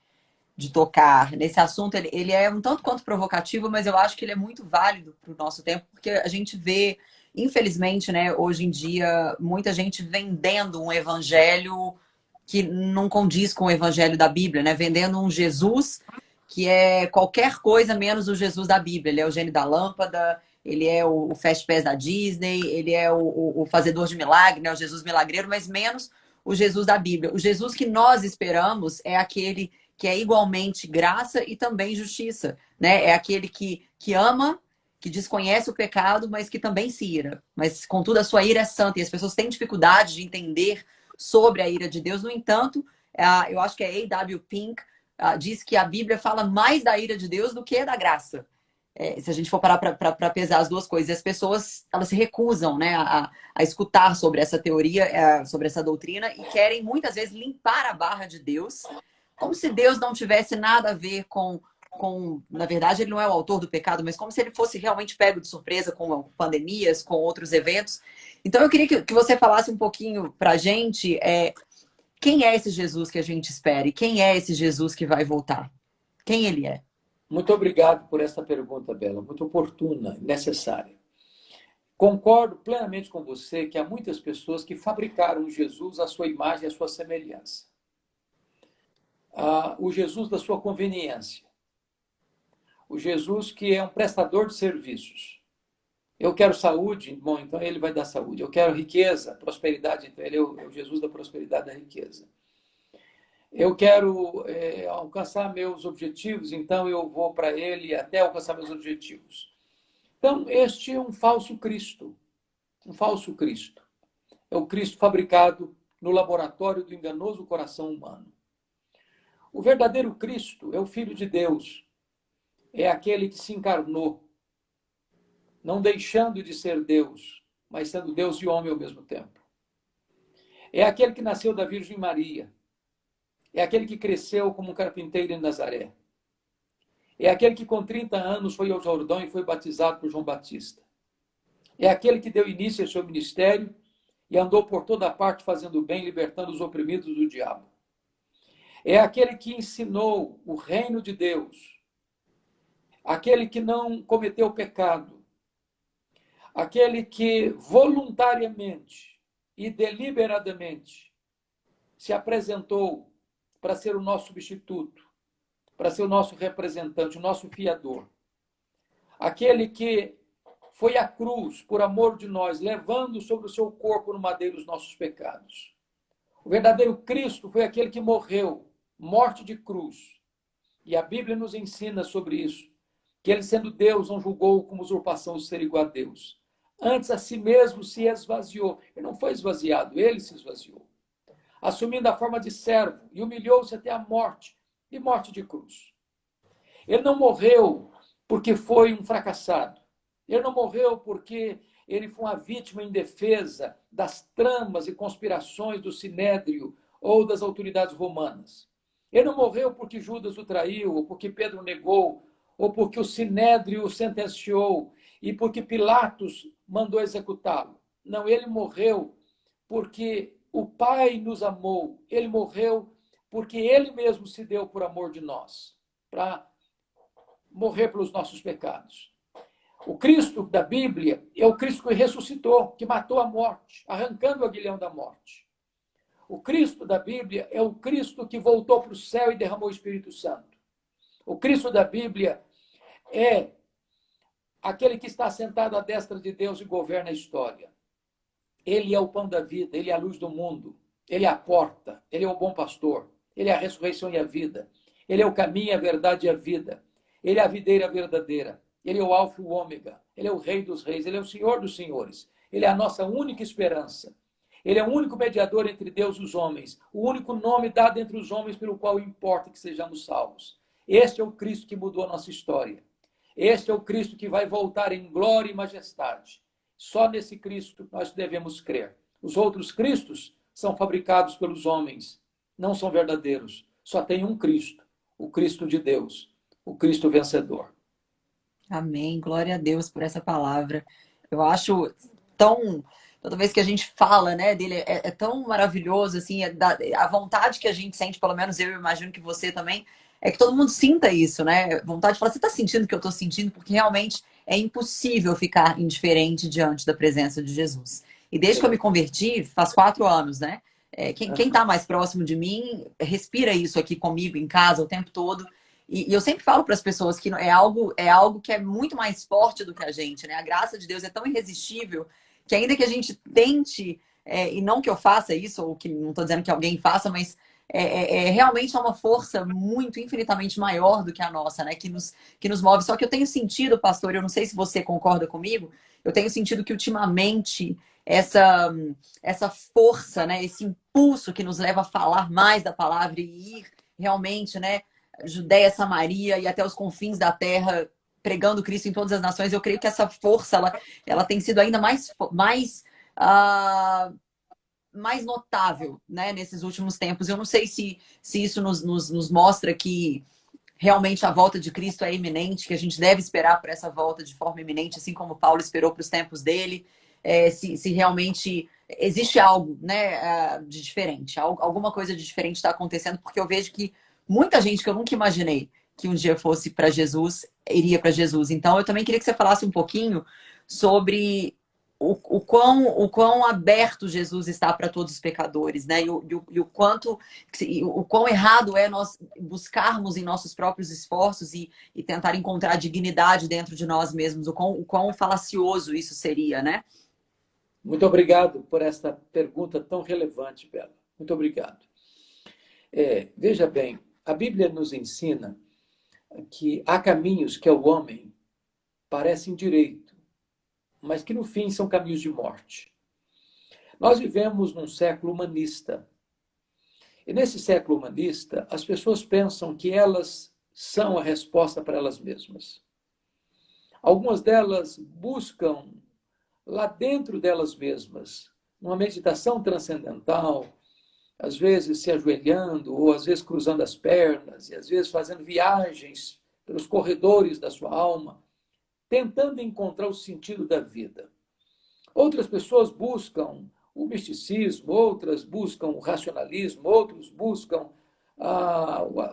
tocar nesse assunto. Ele é um tanto quanto provocativo, mas eu acho que ele é muito válido para o nosso tempo, porque a gente vê, infelizmente, né, hoje em dia, muita gente vendendo um evangelho que não condiz com o evangelho da Bíblia, né? Vendendo um Jesus que é qualquer coisa menos o Jesus da Bíblia. Ele é o gênio da lâmpada, ele é o Fast Pass da Disney, ele é o fazedor de milagre, né? O Jesus milagreiro, mas menos o Jesus da Bíblia. O Jesus que nós esperamos é aquele que é igualmente graça e também justiça, né? É aquele que ama, que desconhece o pecado, mas que também se ira. Mas, contudo, a sua ira é santa. E as pessoas têm dificuldade de entender sobre a ira de Deus. No entanto, eu acho que a A.W. Pink diz que a Bíblia fala mais da ira de Deus do que da graça. Se a gente for parar para pesar as duas coisas. E as pessoas, elas se recusam, né, a escutar sobre essa teoria, sobre essa doutrina, e querem muitas vezes limpar a barra de Deus, como se Deus não tivesse nada a ver na verdade, ele não é o autor do pecado, mas como se ele fosse realmente pego de surpresa com pandemias, com outros eventos. Então, eu queria que você falasse um pouquinho para a gente quem é esse Jesus que a gente espera e quem é esse Jesus que vai voltar? Quem ele é? Muito obrigado por essa pergunta, Bela, muito oportuna, necessária. Concordo plenamente com você que há muitas pessoas que fabricaram Jesus à sua imagem e à sua semelhança. O Jesus da sua conveniência. O Jesus que é um prestador de serviços. Eu quero saúde, bom, então ele vai dar saúde. Eu quero riqueza, prosperidade, então ele é o Jesus da prosperidade e da riqueza. Eu quero alcançar meus objetivos, então eu vou para ele até alcançar meus objetivos. Então, este é um falso Cristo. Um falso Cristo. É o Cristo fabricado no laboratório do enganoso coração humano. O verdadeiro Cristo é o Filho de Deus. É aquele que se encarnou, não deixando de ser Deus, mas sendo Deus e homem ao mesmo tempo. É aquele que nasceu da Virgem Maria. É aquele que cresceu como um carpinteiro em Nazaré. É aquele que com 30 anos foi ao Jordão e foi batizado por João Batista. É aquele que deu início ao seu ministério e andou por toda parte fazendo bem, libertando os oprimidos do diabo. É aquele que ensinou o reino de Deus. Aquele que não cometeu pecado. Aquele que voluntariamente e deliberadamente se apresentou para ser o nosso substituto, para ser o nosso representante, o nosso fiador. Aquele que foi à cruz por amor de nós, levando sobre o seu corpo no madeiro os nossos pecados. O verdadeiro Cristo foi aquele que morreu, morte de cruz. E a Bíblia nos ensina sobre isso, que ele, sendo Deus, não julgou como usurpação ser igual a Deus. Antes, a si mesmo se esvaziou. Ele não foi esvaziado, ele se esvaziou. Assumindo a forma de servo, e humilhou-se até a morte, e morte de cruz. Ele não morreu porque foi um fracassado. Ele não morreu porque ele foi uma vítima indefesa das tramas e conspirações do Sinédrio ou das autoridades romanas. Ele não morreu porque Judas o traiu, ou porque Pedro o negou, ou porque o Sinédrio o sentenciou e porque Pilatos mandou executá-lo. Não, ele morreu porque o Pai nos amou. Ele morreu porque ele mesmo se deu por amor de nós, para morrer pelos nossos pecados. O Cristo da Bíblia é o Cristo que ressuscitou, que matou a morte, arrancando o aguilhão da morte. O Cristo da Bíblia é o Cristo que voltou para o céu e derramou o Espírito Santo. O Cristo da Bíblia é aquele que está sentado à destra de Deus e governa a história. Ele é o pão da vida, ele é a luz do mundo, ele é a porta, ele é o bom pastor, ele é a ressurreição e a vida, ele é o caminho, a verdade e a vida, ele é a videira verdadeira, ele é o alfa e o ômega, ele é o rei dos reis, ele é o senhor dos senhores, ele é a nossa única esperança. Ele é o único mediador entre Deus e os homens, o único nome dado entre os homens pelo qual importa que sejamos salvos. Este é o Cristo que mudou a nossa história. Este é o Cristo que vai voltar em glória e majestade. Só nesse Cristo nós devemos crer. Os outros Cristos são fabricados pelos homens, não são verdadeiros. Só tem um Cristo, o Cristo de Deus, o Cristo vencedor. Amém. Glória a Deus por essa palavra. Eu acho tão. Toda vez que a gente fala, né, dele, é tão maravilhoso, assim, a vontade que a gente sente, pelo menos eu imagino que você também, é que todo mundo sinta isso, né? Vontade de falar, você tá sentindo o que eu tô sentindo? Porque realmente é impossível ficar indiferente diante da presença de Jesus. E desde que eu me converti, faz 4 anos, né? Quem tá mais próximo de mim, respira isso aqui comigo em casa o tempo todo. E eu sempre falo para as pessoas que é algo que é muito mais forte do que a gente, né? A graça de Deus é tão irresistível que ainda que a gente tente, e não que eu faça isso, ou que não estou dizendo que alguém faça, mas realmente é uma força muito, infinitamente maior do que a nossa, né? Que nos move. Só que eu tenho sentido, pastor, eu não sei se você concorda comigo, eu tenho sentido que ultimamente essa força, né? Esse impulso que nos leva a falar mais da palavra e ir realmente, né? Judéia, Samaria e até os confins da terra, pregando Cristo em todas as nações, eu creio que essa força, ela tem sido ainda uh, mais notável, né, nesses últimos tempos. Eu não sei se isso nos mostra que realmente a volta de Cristo é iminente, que a gente deve esperar por essa volta de forma iminente, assim como Paulo esperou para os tempos dele, se realmente existe algo, né, de diferente, alguma coisa de diferente está acontecendo, porque eu vejo que muita gente que eu nunca imaginei que um dia fosse para Jesus, iria para Jesus. Então, eu também queria que você falasse um pouquinho sobre o quão aberto Jesus está para todos os pecadores, né? O quão errado é nós buscarmos em nossos próprios esforços e tentar encontrar dignidade dentro de nós mesmos, o quão falacioso isso seria, né? Muito obrigado por esta pergunta tão relevante, Bela. Muito obrigado. Veja bem, a Bíblia nos ensina que há caminhos que ao homem parecem direito, mas que no fim são caminhos de morte. Nós vivemos num século humanista. E nesse século humanista, as pessoas pensam que elas são a resposta para elas mesmas. Algumas delas buscam lá dentro delas mesmas, numa meditação transcendental, às vezes se ajoelhando, ou às vezes cruzando as pernas, e às vezes fazendo viagens pelos corredores da sua alma, tentando encontrar o sentido da vida. Outras pessoas buscam o misticismo, outras buscam o racionalismo, outros buscam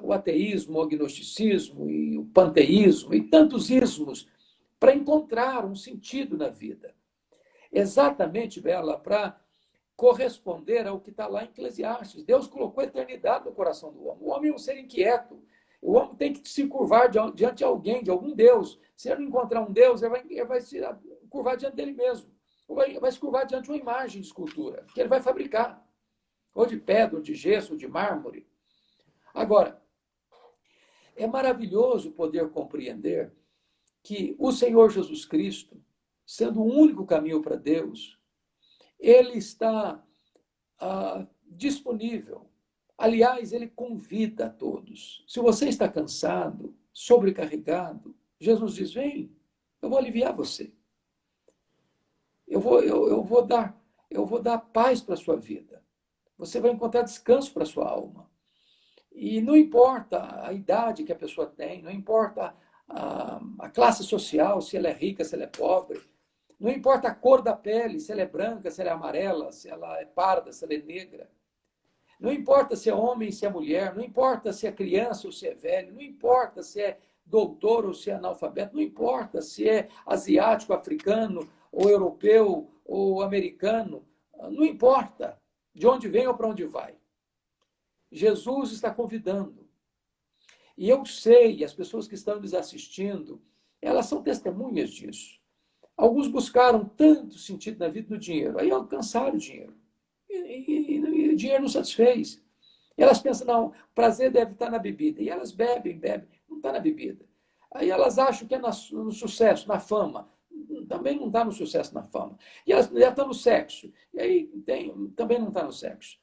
o ateísmo, o agnosticismo e o panteísmo e tantos ismos para encontrar um sentido na vida. Exatamente, Bela, para corresponder ao que está lá em Eclesiastes. Deus colocou a eternidade no coração do homem. O homem é um ser inquieto. O homem tem que se curvar diante de alguém, de algum Deus. Se ele não encontrar um Deus, ele vai se curvar diante dele mesmo. Ou vai se curvar diante de uma imagem de escultura, que ele vai fabricar. Ou de pedra, ou de gesso, ou de mármore. Agora, é maravilhoso poder compreender que o Senhor Jesus Cristo, sendo o único caminho para Deus, ele está disponível. Aliás, ele convida a todos. Se você está cansado, sobrecarregado, Jesus diz: vem, eu vou aliviar você. eu vou dar paz para a sua vida. Você vai encontrar descanso para a sua alma. E não importa a idade que a pessoa tem, não importa a classe social, se ela é rica, se ela é pobre, não importa a cor da pele, se ela é branca, se ela é amarela, se ela é parda, se ela é negra. Não importa se é homem, se é mulher, não importa se é criança ou se é velho, não importa se é doutor ou se é analfabeto, não importa se é asiático, africano, ou europeu, ou americano, não importa de onde vem ou para onde vai. Jesus está convidando. E eu sei, as pessoas que estão nos assistindo, elas são testemunhas disso. Alguns buscaram tanto sentido na vida no dinheiro, aí alcançaram o dinheiro. E o dinheiro não satisfez. E elas pensam, não, o prazer deve estar na bebida. E elas bebem, bebem, não está na bebida. Aí elas acham que é no sucesso, na fama. Também não está no sucesso, na fama. E elas já estão no sexo. E aí também não está no sexo.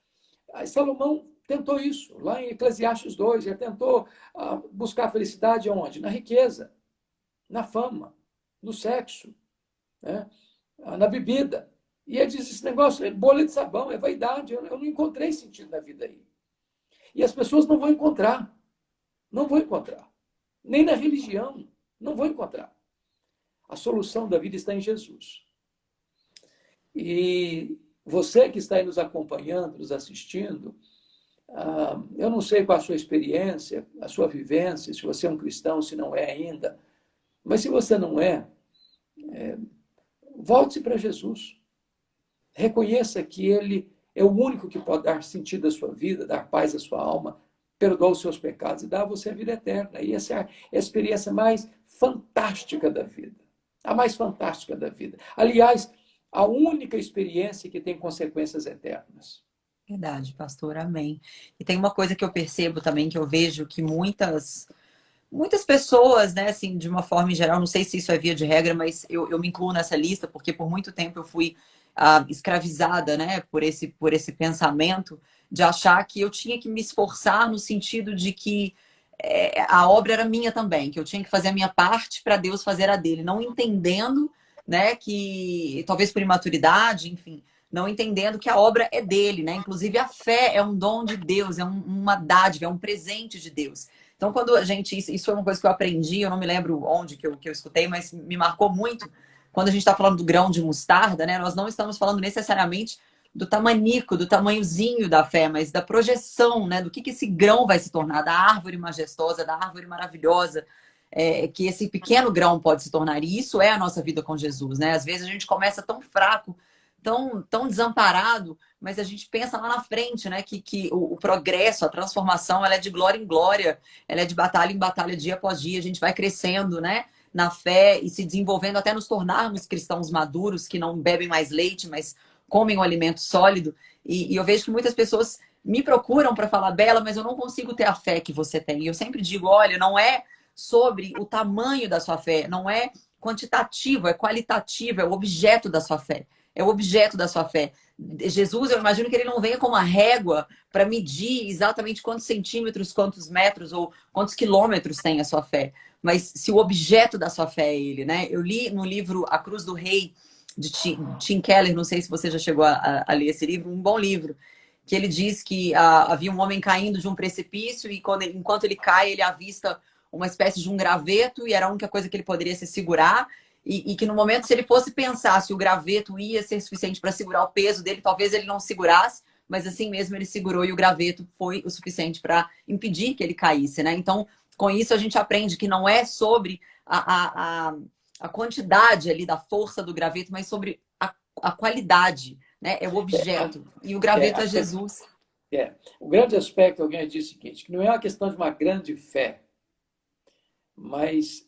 Aí Salomão tentou isso, lá em Eclesiastes 2, ele tentou buscar a felicidade onde? Na riqueza, na fama, no sexo, né? Na bebida. E ele diz, esse negócio é bolha de sabão, é vaidade, eu não encontrei sentido na vida aí. E as pessoas não vão encontrar, não vão encontrar. Nem na religião, não vão encontrar. A solução da vida está em Jesus. E você que está aí nos acompanhando, nos assistindo, eu não sei qual a sua experiência, a sua vivência, se você é um cristão, se não é ainda, mas se você não é, volte-se para Jesus. Reconheça que Ele é o único que pode dar sentido à sua vida, dar paz à sua alma, perdoar os seus pecados e dar a você a vida eterna. E essa é a experiência mais fantástica da vida. A mais fantástica da vida. Aliás, a única experiência que tem consequências eternas. Verdade, pastor, amém. E tem uma coisa que eu percebo também, que eu vejo que muitas pessoas, né, assim, de uma forma em geral, não sei se isso é via de regra, mas eu me incluo nessa lista, porque por muito tempo eu fui escravizada, né, por esse pensamento de achar que eu tinha que me esforçar no sentido de que a obra era minha também, que eu tinha que fazer a minha parte para Deus fazer a dele, não entendendo, né, que talvez por imaturidade, enfim, não entendendo que a obra é dele, né? Inclusive a fé é um dom de Deus, é uma dádiva, é um presente de Deus. Então, quando a gente. Isso foi uma coisa que eu aprendi, eu não me lembro onde que eu escutei, mas me marcou muito. Quando a gente está falando do grão de mostarda, né? Nós não estamos falando necessariamente do tamanico, do tamanhozinho da fé, mas da projeção, né? Do que esse grão vai se tornar, da árvore majestosa, da árvore maravilhosa, que esse pequeno grão pode se tornar. E isso é a nossa vida com Jesus, né? Às vezes a gente começa tão fraco, tão desamparado, mas a gente pensa lá na frente, né? Que o progresso, a transformação, ela é de glória em glória, ela é de batalha em batalha, dia após dia, a gente vai crescendo, né? Na fé e se desenvolvendo até nos tornarmos cristãos maduros, que não bebem mais leite, mas comem um alimento sólido. E eu vejo que muitas pessoas me procuram para falar, Bela, mas eu não consigo ter a fé que você tem. E eu sempre digo, olha, não é sobre o tamanho da sua fé, não é quantitativo, é qualitativo, é o objeto da sua fé. É o objeto da sua fé. Jesus, eu imagino que ele não venha com uma régua para medir exatamente quantos centímetros, quantos metros ou quantos quilômetros tem a sua fé. Mas se o objeto da sua fé é ele, né? Eu li no livro A Cruz do Rei, de Tim Keller, não sei se você já chegou a ler esse livro, um bom livro, que ele diz que havia um homem caindo de um precipício e enquanto ele cai, ele avista uma espécie de um graveto e era a única coisa que ele poderia se segurar. E que no momento, se ele fosse pensar se o graveto ia ser suficiente para segurar o peso dele, talvez ele não segurasse, mas assim mesmo ele segurou e o graveto foi o suficiente para impedir que ele caísse, né? Então, com isso a gente aprende que não é sobre a quantidade ali da força do graveto, mas sobre a qualidade, né? É o objeto. E o graveto é Jesus. O grande aspecto, alguém disse o seguinte, que não é uma questão de uma grande fé, mas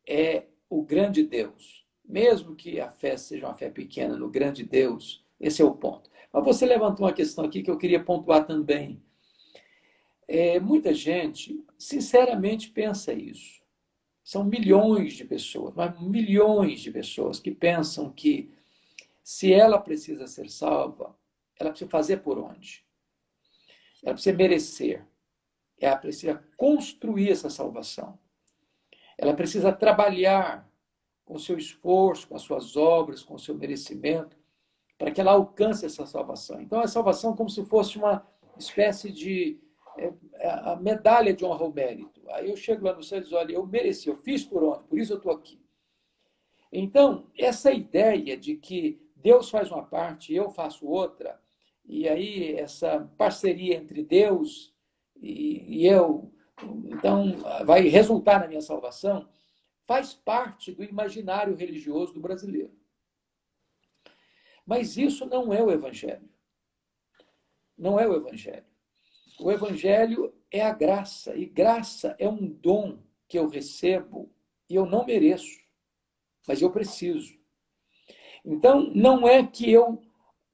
é o grande Deus. Mesmo que a fé seja uma fé pequena no grande Deus, esse é o ponto. Mas você levantou uma questão aqui que eu queria pontuar também. Muita gente, sinceramente, pensa isso. São milhões de pessoas, mas milhões de pessoas que pensam que se ela precisa ser salva, ela precisa fazer por onde? Ela precisa merecer. Ela precisa construir essa salvação. Ela precisa trabalhar com o seu esforço, com as suas obras, com o seu merecimento, para que ela alcance essa salvação. Então, a salvação é como se fosse uma espécie de a medalha de honra ao mérito. Aí eu chego lá no céu e digo, olha, eu mereci, eu fiz por onde, por isso eu estou aqui. Então, essa ideia de que Deus faz uma parte e eu faço outra, e aí essa parceria entre Deus e eu, então, vai resultar na minha salvação, faz parte do imaginário religioso do brasileiro. Mas isso não é o Evangelho. Não é o Evangelho. O Evangelho é a graça, e graça é um dom que eu recebo e eu não mereço, mas eu preciso. Então, não é que eu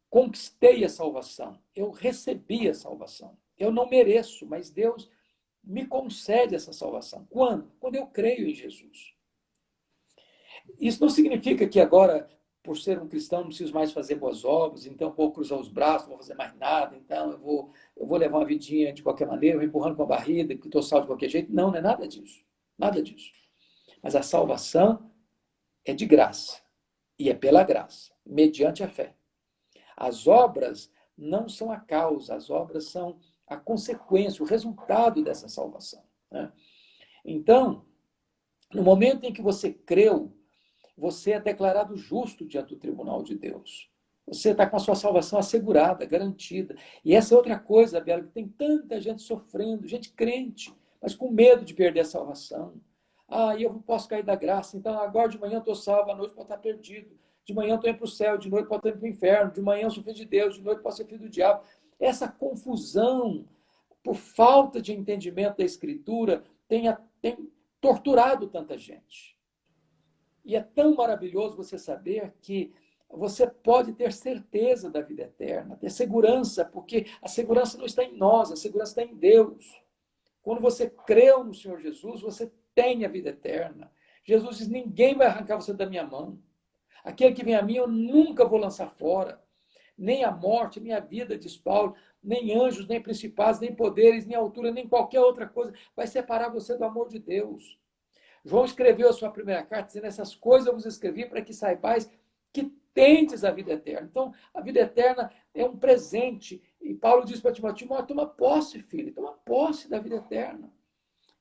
conquistei a salvação, eu recebi a salvação. Eu não mereço, mas Deus me concede essa salvação. Quando? Quando eu creio em Jesus. Isso não significa que agora, por ser um cristão, não preciso mais fazer boas obras, então vou cruzar os braços, não vou fazer mais nada, então eu vou levar uma vidinha de qualquer maneira, vou empurrando com a barriga, que estou salvo de qualquer jeito. Não, não é nada disso. Nada disso. Mas a salvação é de graça. E é pela graça, mediante a fé. As obras não são a causa, as obras são a consequência, o resultado dessa salvação. Né? Então, no momento em que você creu, você é declarado justo diante do tribunal de Deus. Você está com a sua salvação assegurada, garantida. E essa é outra coisa, Bela, que tem tanta gente sofrendo, gente crente, mas com medo de perder a salvação. Ah, eu posso cair da graça, então agora de manhã eu estou salvo, à noite posso estar perdido. De manhã eu estou indo para o céu, de noite posso estar indo para o inferno, de manhã eu sou filho de Deus, de noite posso ser filho do diabo. Essa confusão, por falta de entendimento da Escritura, tem torturado tanta gente. E é tão maravilhoso você saber que você pode ter certeza da vida eterna, ter segurança, porque a segurança não está em nós, a segurança está em Deus. Quando você creu no Senhor Jesus, você tem a vida eterna. Jesus diz, ninguém vai arrancar você da minha mão. Aquele que vem a mim, eu nunca vou lançar fora. Nem a morte, nem a vida, diz Paulo, nem anjos, nem principados, nem poderes, nem altura, nem qualquer outra coisa vai separar você do amor de Deus. João escreveu a sua primeira carta dizendo, essas coisas eu vos escrevi para que saibais que tendes a vida eterna. Então, a vida eterna é um presente. E Paulo diz para Timóteo, toma posse, filho, toma posse da vida eterna.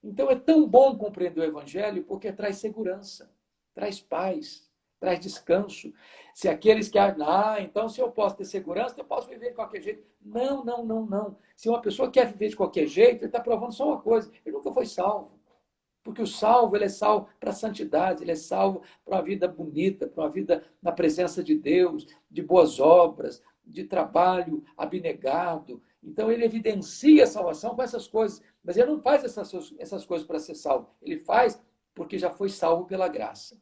Então, é tão bom compreender o Evangelho porque traz segurança, traz paz, traz descanso. Se aqueles que então se eu posso ter segurança, eu posso viver de qualquer jeito. Não, não, não, não. Se uma pessoa quer viver de qualquer jeito, ele está provando só uma coisa, ele nunca foi salvo. Porque o salvo, ele é salvo para a santidade, ele é salvo para uma vida bonita, para uma vida na presença de Deus, de boas obras, de trabalho abnegado. Então, ele evidencia a salvação com essas coisas, mas ele não faz essas coisas para ser salvo. Ele faz porque já foi salvo pela graça.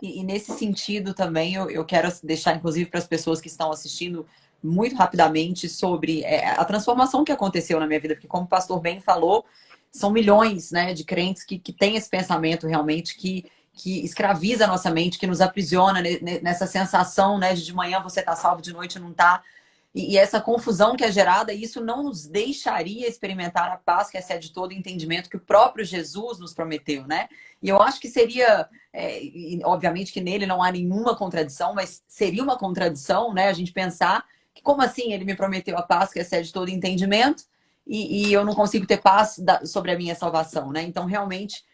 E nesse sentido também, eu quero deixar, inclusive, para as pessoas que estão assistindo, muito rapidamente sobre a transformação que aconteceu na minha vida, porque como o pastor bem falou, são milhões, né, de crentes que têm esse pensamento realmente que escraviza a nossa mente, que nos aprisiona nessa sensação, né, de manhã você está salvo, de noite não está. E essa confusão que é gerada, isso não nos deixaria experimentar a paz que excede todo entendimento que o próprio Jesus nos prometeu, né? E eu acho que seria, obviamente que nele não há nenhuma contradição, mas seria uma contradição, né? A gente pensar que como assim ele me prometeu a paz que excede todo entendimento e eu não consigo ter paz sobre a minha salvação, né? Então, realmente,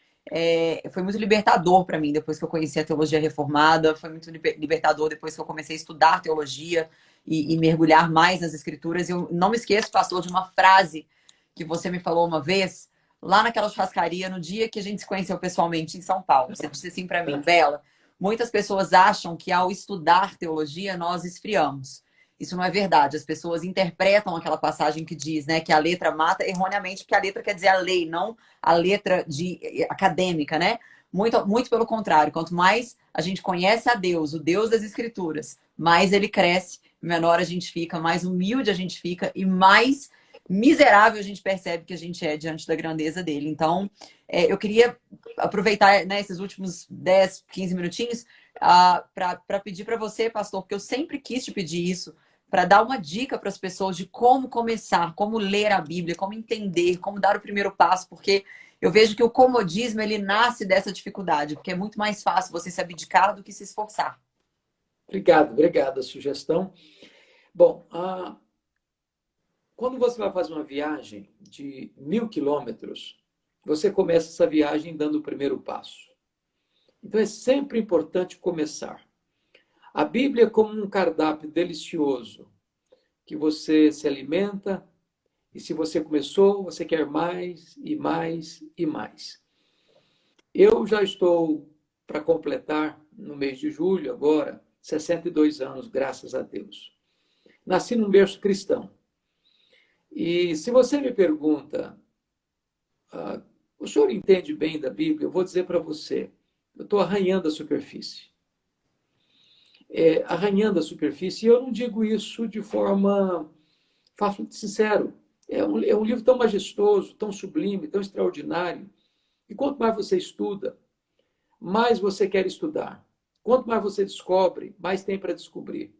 foi muito libertador para mim depois que eu conheci a teologia reformada, foi muito libertador depois que eu comecei a estudar teologia, e mergulhar mais nas escrituras. Eu não me esqueço, pastor, de uma frase que você me falou uma vez, lá naquela churrascaria, no dia que a gente se conheceu pessoalmente em São Paulo. Você disse assim para mim, Bela, muitas pessoas acham que ao estudar teologia nós esfriamos. Isso não é verdade. As pessoas interpretam aquela passagem que diz, né, que a letra mata erroneamente, porque a letra quer dizer a lei, não a letra acadêmica, né? Muito, muito pelo contrário. Quanto mais a gente conhece a Deus, o Deus das Escrituras, mais ele cresce, menor a gente fica, mais humilde a gente fica e mais miserável a gente percebe que a gente é diante da grandeza dele. Então, eu queria aproveitar, né, esses últimos 10, 15 minutinhos para pedir para você, pastor, porque eu sempre quis te pedir isso, para dar uma dica para as pessoas de como começar, como ler a Bíblia, como entender, como dar o primeiro passo, porque Eu vejo que o comodismo, ele nasce dessa dificuldade, porque é muito mais fácil você se abdicar do que se esforçar. Obrigado a sugestão. Bom, quando você vai fazer uma viagem de 1.000 quilômetros, você começa essa viagem dando o primeiro passo. Então é sempre importante começar. A Bíblia é como um cardápio delicioso, que você se alimenta, e se você começou, você quer mais e mais e mais. Eu já estou para completar, no mês de julho agora, 62 anos, graças a Deus. Nasci num berço cristão. E se você me pergunta, o senhor entende bem da Bíblia? Eu vou dizer para você, eu estou arranhando a superfície. Arranhando a superfície, e eu não digo isso de forma, faço sincero, é um livro tão majestoso, tão sublime, tão extraordinário. E quanto mais você estuda, mais você quer estudar. Quanto mais você descobre, mais tem para descobrir.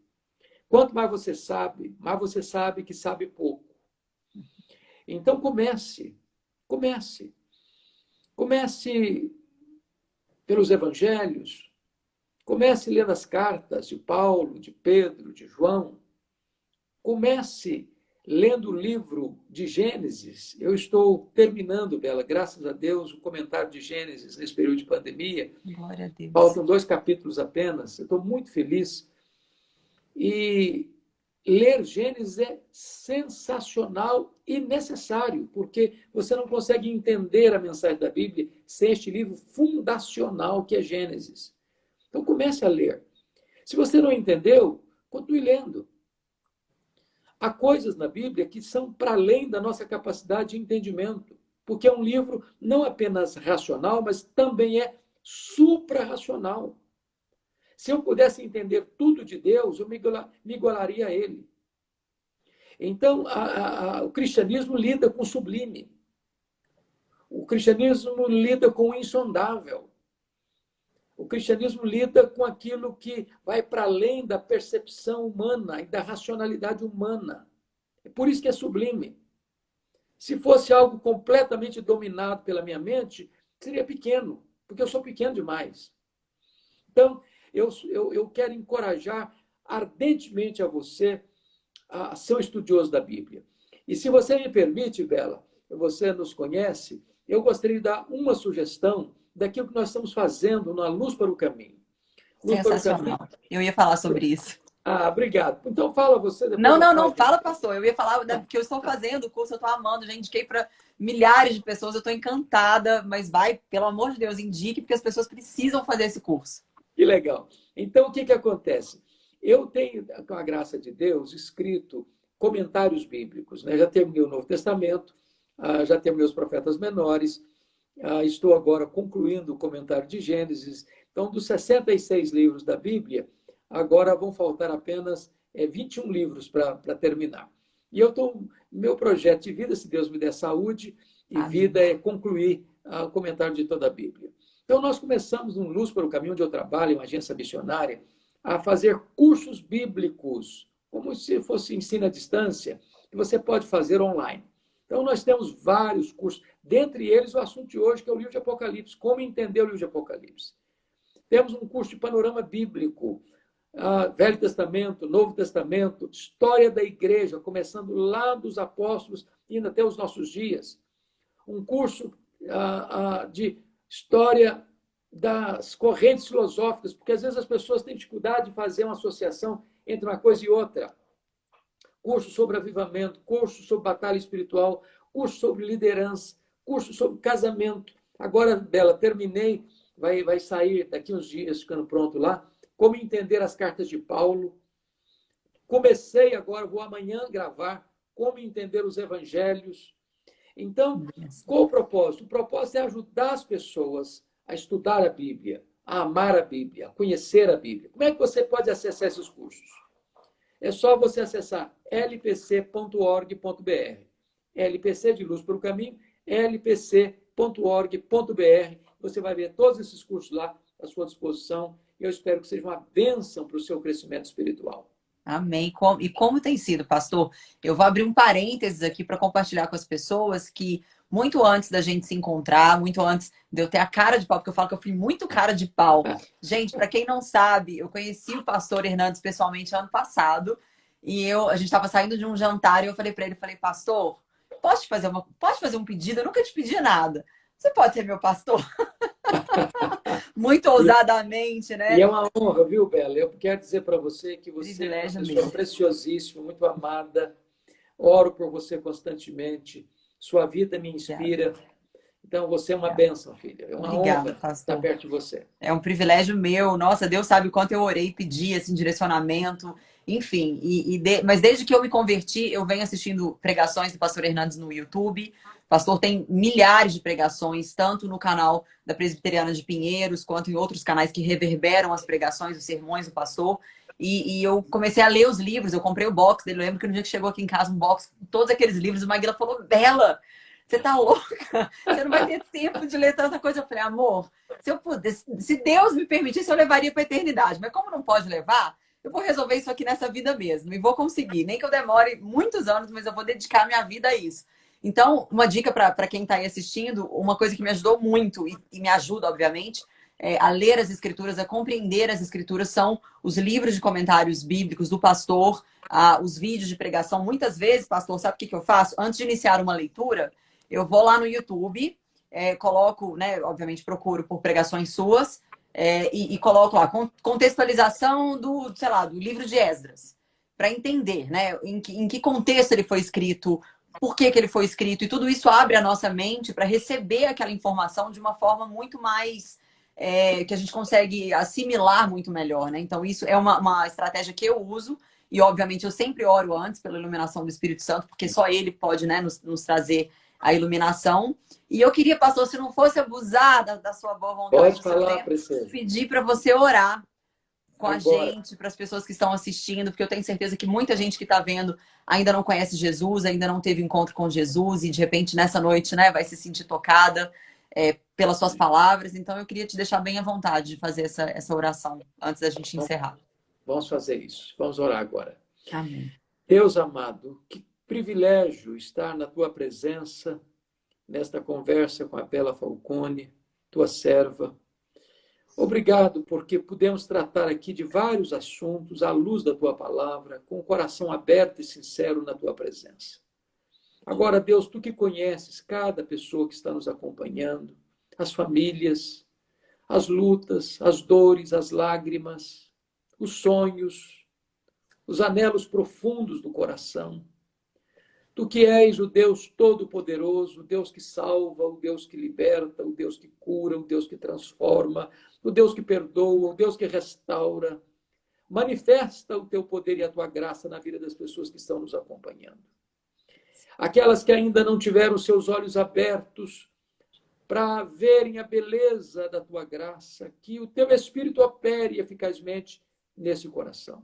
Quanto mais você sabe que sabe pouco. Então comece. Comece pelos evangelhos. Comece lendo as cartas de Paulo, de Pedro, de João. Comece lendo o livro de Gênesis. Eu estou terminando, Bela, graças a Deus, o comentário de Gênesis nesse período de pandemia. Glória a Deus. Faltam 2 capítulos apenas. Eu estou muito feliz. E ler Gênesis é sensacional e necessário, porque você não consegue entender a mensagem da Bíblia sem este livro fundacional que é Gênesis. Então comece a ler. Se você não entendeu, continue lendo. Há coisas na Bíblia que são para além da nossa capacidade de entendimento, porque é um livro não apenas racional, mas também é supra-racional. Se eu pudesse entender tudo de Deus, eu me igualaria a ele. Então, o cristianismo lida com o sublime. O cristianismo lida com o insondável. O cristianismo lida com aquilo que vai para além da percepção humana e da racionalidade humana. É por isso que é sublime. Se fosse algo completamente dominado pela minha mente, seria pequeno, porque eu sou pequeno demais. Então, eu quero encorajar ardentemente a você a ser um estudioso da Bíblia. E se você me permite, Bela, você nos conhece, eu gostaria de dar uma sugestão daquilo que nós estamos fazendo na Luz para o Caminho. Luz sensacional. Para o Caminho. Eu ia falar sobre isso. Obrigado. Então fala você. Depois não, fala, pastor. Eu ia falar que eu estou fazendo o curso, eu estou amando, já indiquei para milhares de pessoas, eu estou encantada, mas vai, pelo amor de Deus, indique, porque as pessoas precisam fazer esse curso. Que legal. Então, o que acontece? Eu tenho, com a graça de Deus, escrito comentários bíblicos. Né? Já terminei o Novo Testamento, já terminei os profetas menores, estou agora concluindo o comentário de Gênesis. Então, dos 66 livros da Bíblia, agora vão faltar apenas 21 livros para terminar. E meu projeto de vida, se Deus me der saúde e vida, é concluir o comentário de toda a Bíblia. Então, nós começamos no Luz para o Caminho, onde eu trabalho, uma agência missionária, a fazer cursos bíblicos, como se fosse ensino à distância, que você pode fazer online. Então, nós temos vários cursos, dentre eles o assunto de hoje, que é o livro de Apocalipse, como entender o livro de Apocalipse. Temos um curso de panorama bíblico, Velho Testamento, Novo Testamento, história da igreja, começando lá dos apóstolos, indo até os nossos dias. Um curso de história das correntes filosóficas, porque às vezes as pessoas têm dificuldade de fazer uma associação entre uma coisa e outra. Curso sobre avivamento, curso sobre batalha espiritual, curso sobre liderança, curso sobre casamento. Agora, Bela, terminei, vai sair daqui uns dias, ficando pronto lá, como entender as cartas de Paulo. Comecei agora, vou amanhã gravar, como entender os evangelhos. Então, qual o propósito? O propósito é ajudar as pessoas a estudar a Bíblia, a amar a Bíblia, a conhecer a Bíblia. Como é que você pode acessar esses cursos? É só você acessar lpc.org.br. LPC de Luz para o Caminho, lpc.org.br. Você vai ver todos esses cursos lá à sua disposição. Eu espero que seja uma bênção para o seu crescimento espiritual. Amém. E como tem sido, pastor? Eu vou abrir um parênteses aqui para compartilhar com as pessoas que muito antes da gente se encontrar, muito antes de eu ter a cara de pau, porque eu falo que eu fui muito cara de pau. Gente, para quem não sabe, eu conheci o pastor Hernandes pessoalmente ano passado, e a gente estava saindo de um jantar e eu falei para ele, falei, pastor, posso te fazer um pedido? Eu nunca te pedi nada. Você pode ser meu pastor? Muito ousadamente, E né? é uma honra, viu, Bela? Eu quero dizer para você que você é uma Privilégio pessoa meu. preciosíssima, muito amada. Oro por você constantemente. Sua vida me Obrigada, inspira. Então, você é uma obrigada. bênção, filha. É uma Obrigada, honra estar pastor. perto de você. É um privilégio meu. Nossa, Deus sabe o quanto eu orei, pedi assim, direcionamento, enfim. Mas desde que eu me converti, eu venho assistindo pregações do pastor Hernandes no YouTube. O pastor tem milhares de pregações, tanto no canal da Presbiteriana de Pinheiros, quanto em outros canais que reverberam as pregações, os sermões do pastor. E eu comecei a ler os livros, eu comprei o box dele. Eu lembro que no dia que chegou aqui em casa um box com todos aqueles livros, o Maguila falou: Bela, você tá louca? Você não vai ter tempo de ler tanta coisa. Eu falei, amor, se eu pudesse, se Deus me permitisse, eu levaria para a eternidade. Mas como não pode levar, eu vou resolver isso aqui nessa vida mesmo. E vou conseguir. Nem que eu demore muitos anos, mas eu vou dedicar minha vida a isso. Então, uma dica para quem está aí assistindo, uma coisa que me ajudou muito e me ajuda, obviamente, a ler as escrituras, a compreender as escrituras, são os livros de comentários bíblicos do pastor, os vídeos de pregação. Muitas vezes, pastor, sabe o que eu faço? Antes de iniciar uma leitura, eu vou lá no YouTube, coloco, né, obviamente procuro por pregações suas, e coloco lá, contextualização do, sei lá, do livro de Esdras, para entender, né, em que contexto ele foi escrito, por que ele foi escrito, e tudo isso abre a nossa mente para receber aquela informação de uma forma muito mais que a gente consegue assimilar muito melhor, né? Então, isso é uma estratégia que eu uso, e obviamente eu sempre oro antes pela iluminação do Espírito Santo, porque só ele pode, né, nos trazer a iluminação. E eu queria, pastor, se não fosse abusar da sua boa vontade, Pode do seu falar, tempo, princesa. pedir para você orar com a Agora. gente, para as pessoas que estão assistindo, porque eu tenho certeza que muita gente que está vendo ainda não conhece Jesus, ainda não teve encontro com Jesus, e de repente nessa noite, né, vai se sentir tocada pelas suas palavras. Então eu queria te deixar bem à vontade de fazer essa oração antes da gente encerrar. Vamos fazer isso. Vamos orar agora. Amém. Deus amado, que privilégio estar na tua presença, nesta conversa com a Bela Falcone, tua serva. Obrigado, porque pudemos tratar aqui de vários assuntos à luz da tua palavra, com o coração aberto e sincero na tua presença. Agora, Deus, tu que conheces cada pessoa que está nos acompanhando, as famílias, as lutas, as dores, as lágrimas, os sonhos, os anelos profundos do coração. Tu que és o Deus Todo-Poderoso, o Deus que salva, o Deus que liberta, o Deus que cura, o Deus que transforma, o Deus que perdoa, o Deus que restaura. Manifesta o teu poder e a tua graça na vida das pessoas que estão nos acompanhando. Aquelas que ainda não tiveram seus olhos abertos para verem a beleza da tua graça, que o teu Espírito opere eficazmente nesse coração.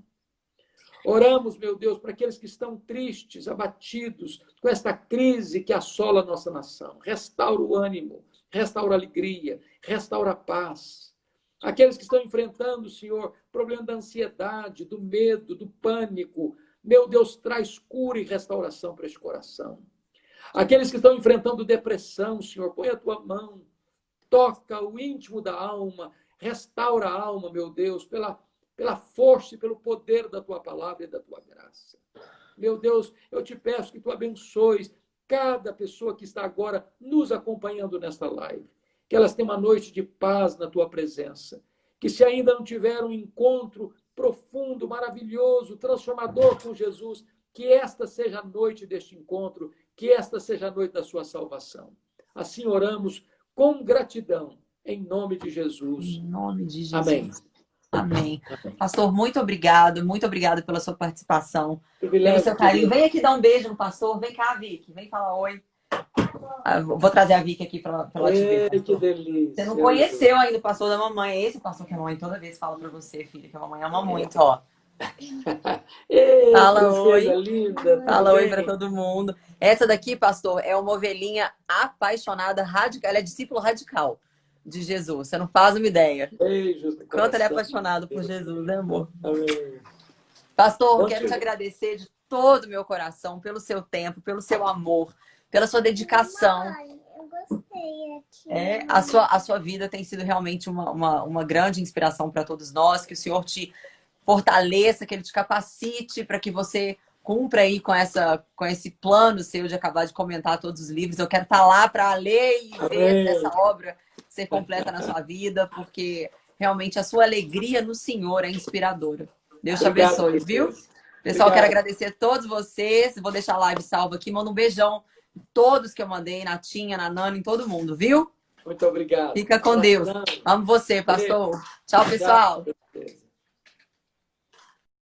Oramos, meu Deus, para aqueles que estão tristes, abatidos com esta crise que assola a nossa nação. Restaura o ânimo, restaura a alegria, restaura a paz. Aqueles que estão enfrentando, Senhor, problema da ansiedade, do medo, do pânico. Meu Deus, traz cura e restauração para este coração. Aqueles que estão enfrentando depressão, Senhor, põe a tua mão, toca o íntimo da alma, restaura a alma, meu Deus, pela força e pelo poder da tua palavra e da tua graça. Meu Deus, eu te peço que tu abençoes cada pessoa que está agora nos acompanhando nesta live. Que elas tenham uma noite de paz na tua presença. Que se ainda não tiveram um encontro profundo, maravilhoso, transformador com Jesus, que esta seja a noite deste encontro, que esta seja a noite da sua salvação. Assim oramos com gratidão, em nome de Jesus. Em nome de Jesus. Amém. Amém. Pastor, muito obrigado pela sua participação, pelo Privilégio, seu carinho. querido. Vem aqui dar um beijo no pastor. Vem cá, Vicky. Vem falar oi. Vou trazer a Vicky aqui para ela te ver, Ei, que pastor. delícia. Você não conheceu ainda o pastor da mamãe. É esse pastor que a mamãe toda vez fala para você, filha, que a mamãe ama muito, ó. Ei, Fala princesa oi. linda. Fala oi para Bem? todo mundo. Essa daqui, pastor, é uma ovelhinha apaixonada, radical. Ela é discípulo radical de Jesus. Você não faz uma ideia. Beijos no Quanto ele é coração. apaixonado por Jesus, né, amor? Amém. Pastor, Bom quero te dia. agradecer de todo o meu coração pelo seu tempo, pelo seu amor, pela sua dedicação. Mãe, eu gostei aqui. A sua vida tem sido realmente uma grande inspiração para todos nós. Que o Senhor te fortaleça, que Ele te capacite para que você cumpra aí com esse plano seu de acabar de comentar todos os livros. Eu quero estar lá para ler e ver essa obra ser completa na sua vida, porque realmente a sua alegria no Senhor é inspiradora. Deus te abençoe, viu? Pessoal, quero agradecer a todos vocês. Vou deixar a live salva aqui. Manda um beijão em todos que eu mandei, na Tinha, na Nana, em todo mundo, viu? Muito obrigado. Fica com Deus. Amo você, pastor. Tchau, pessoal.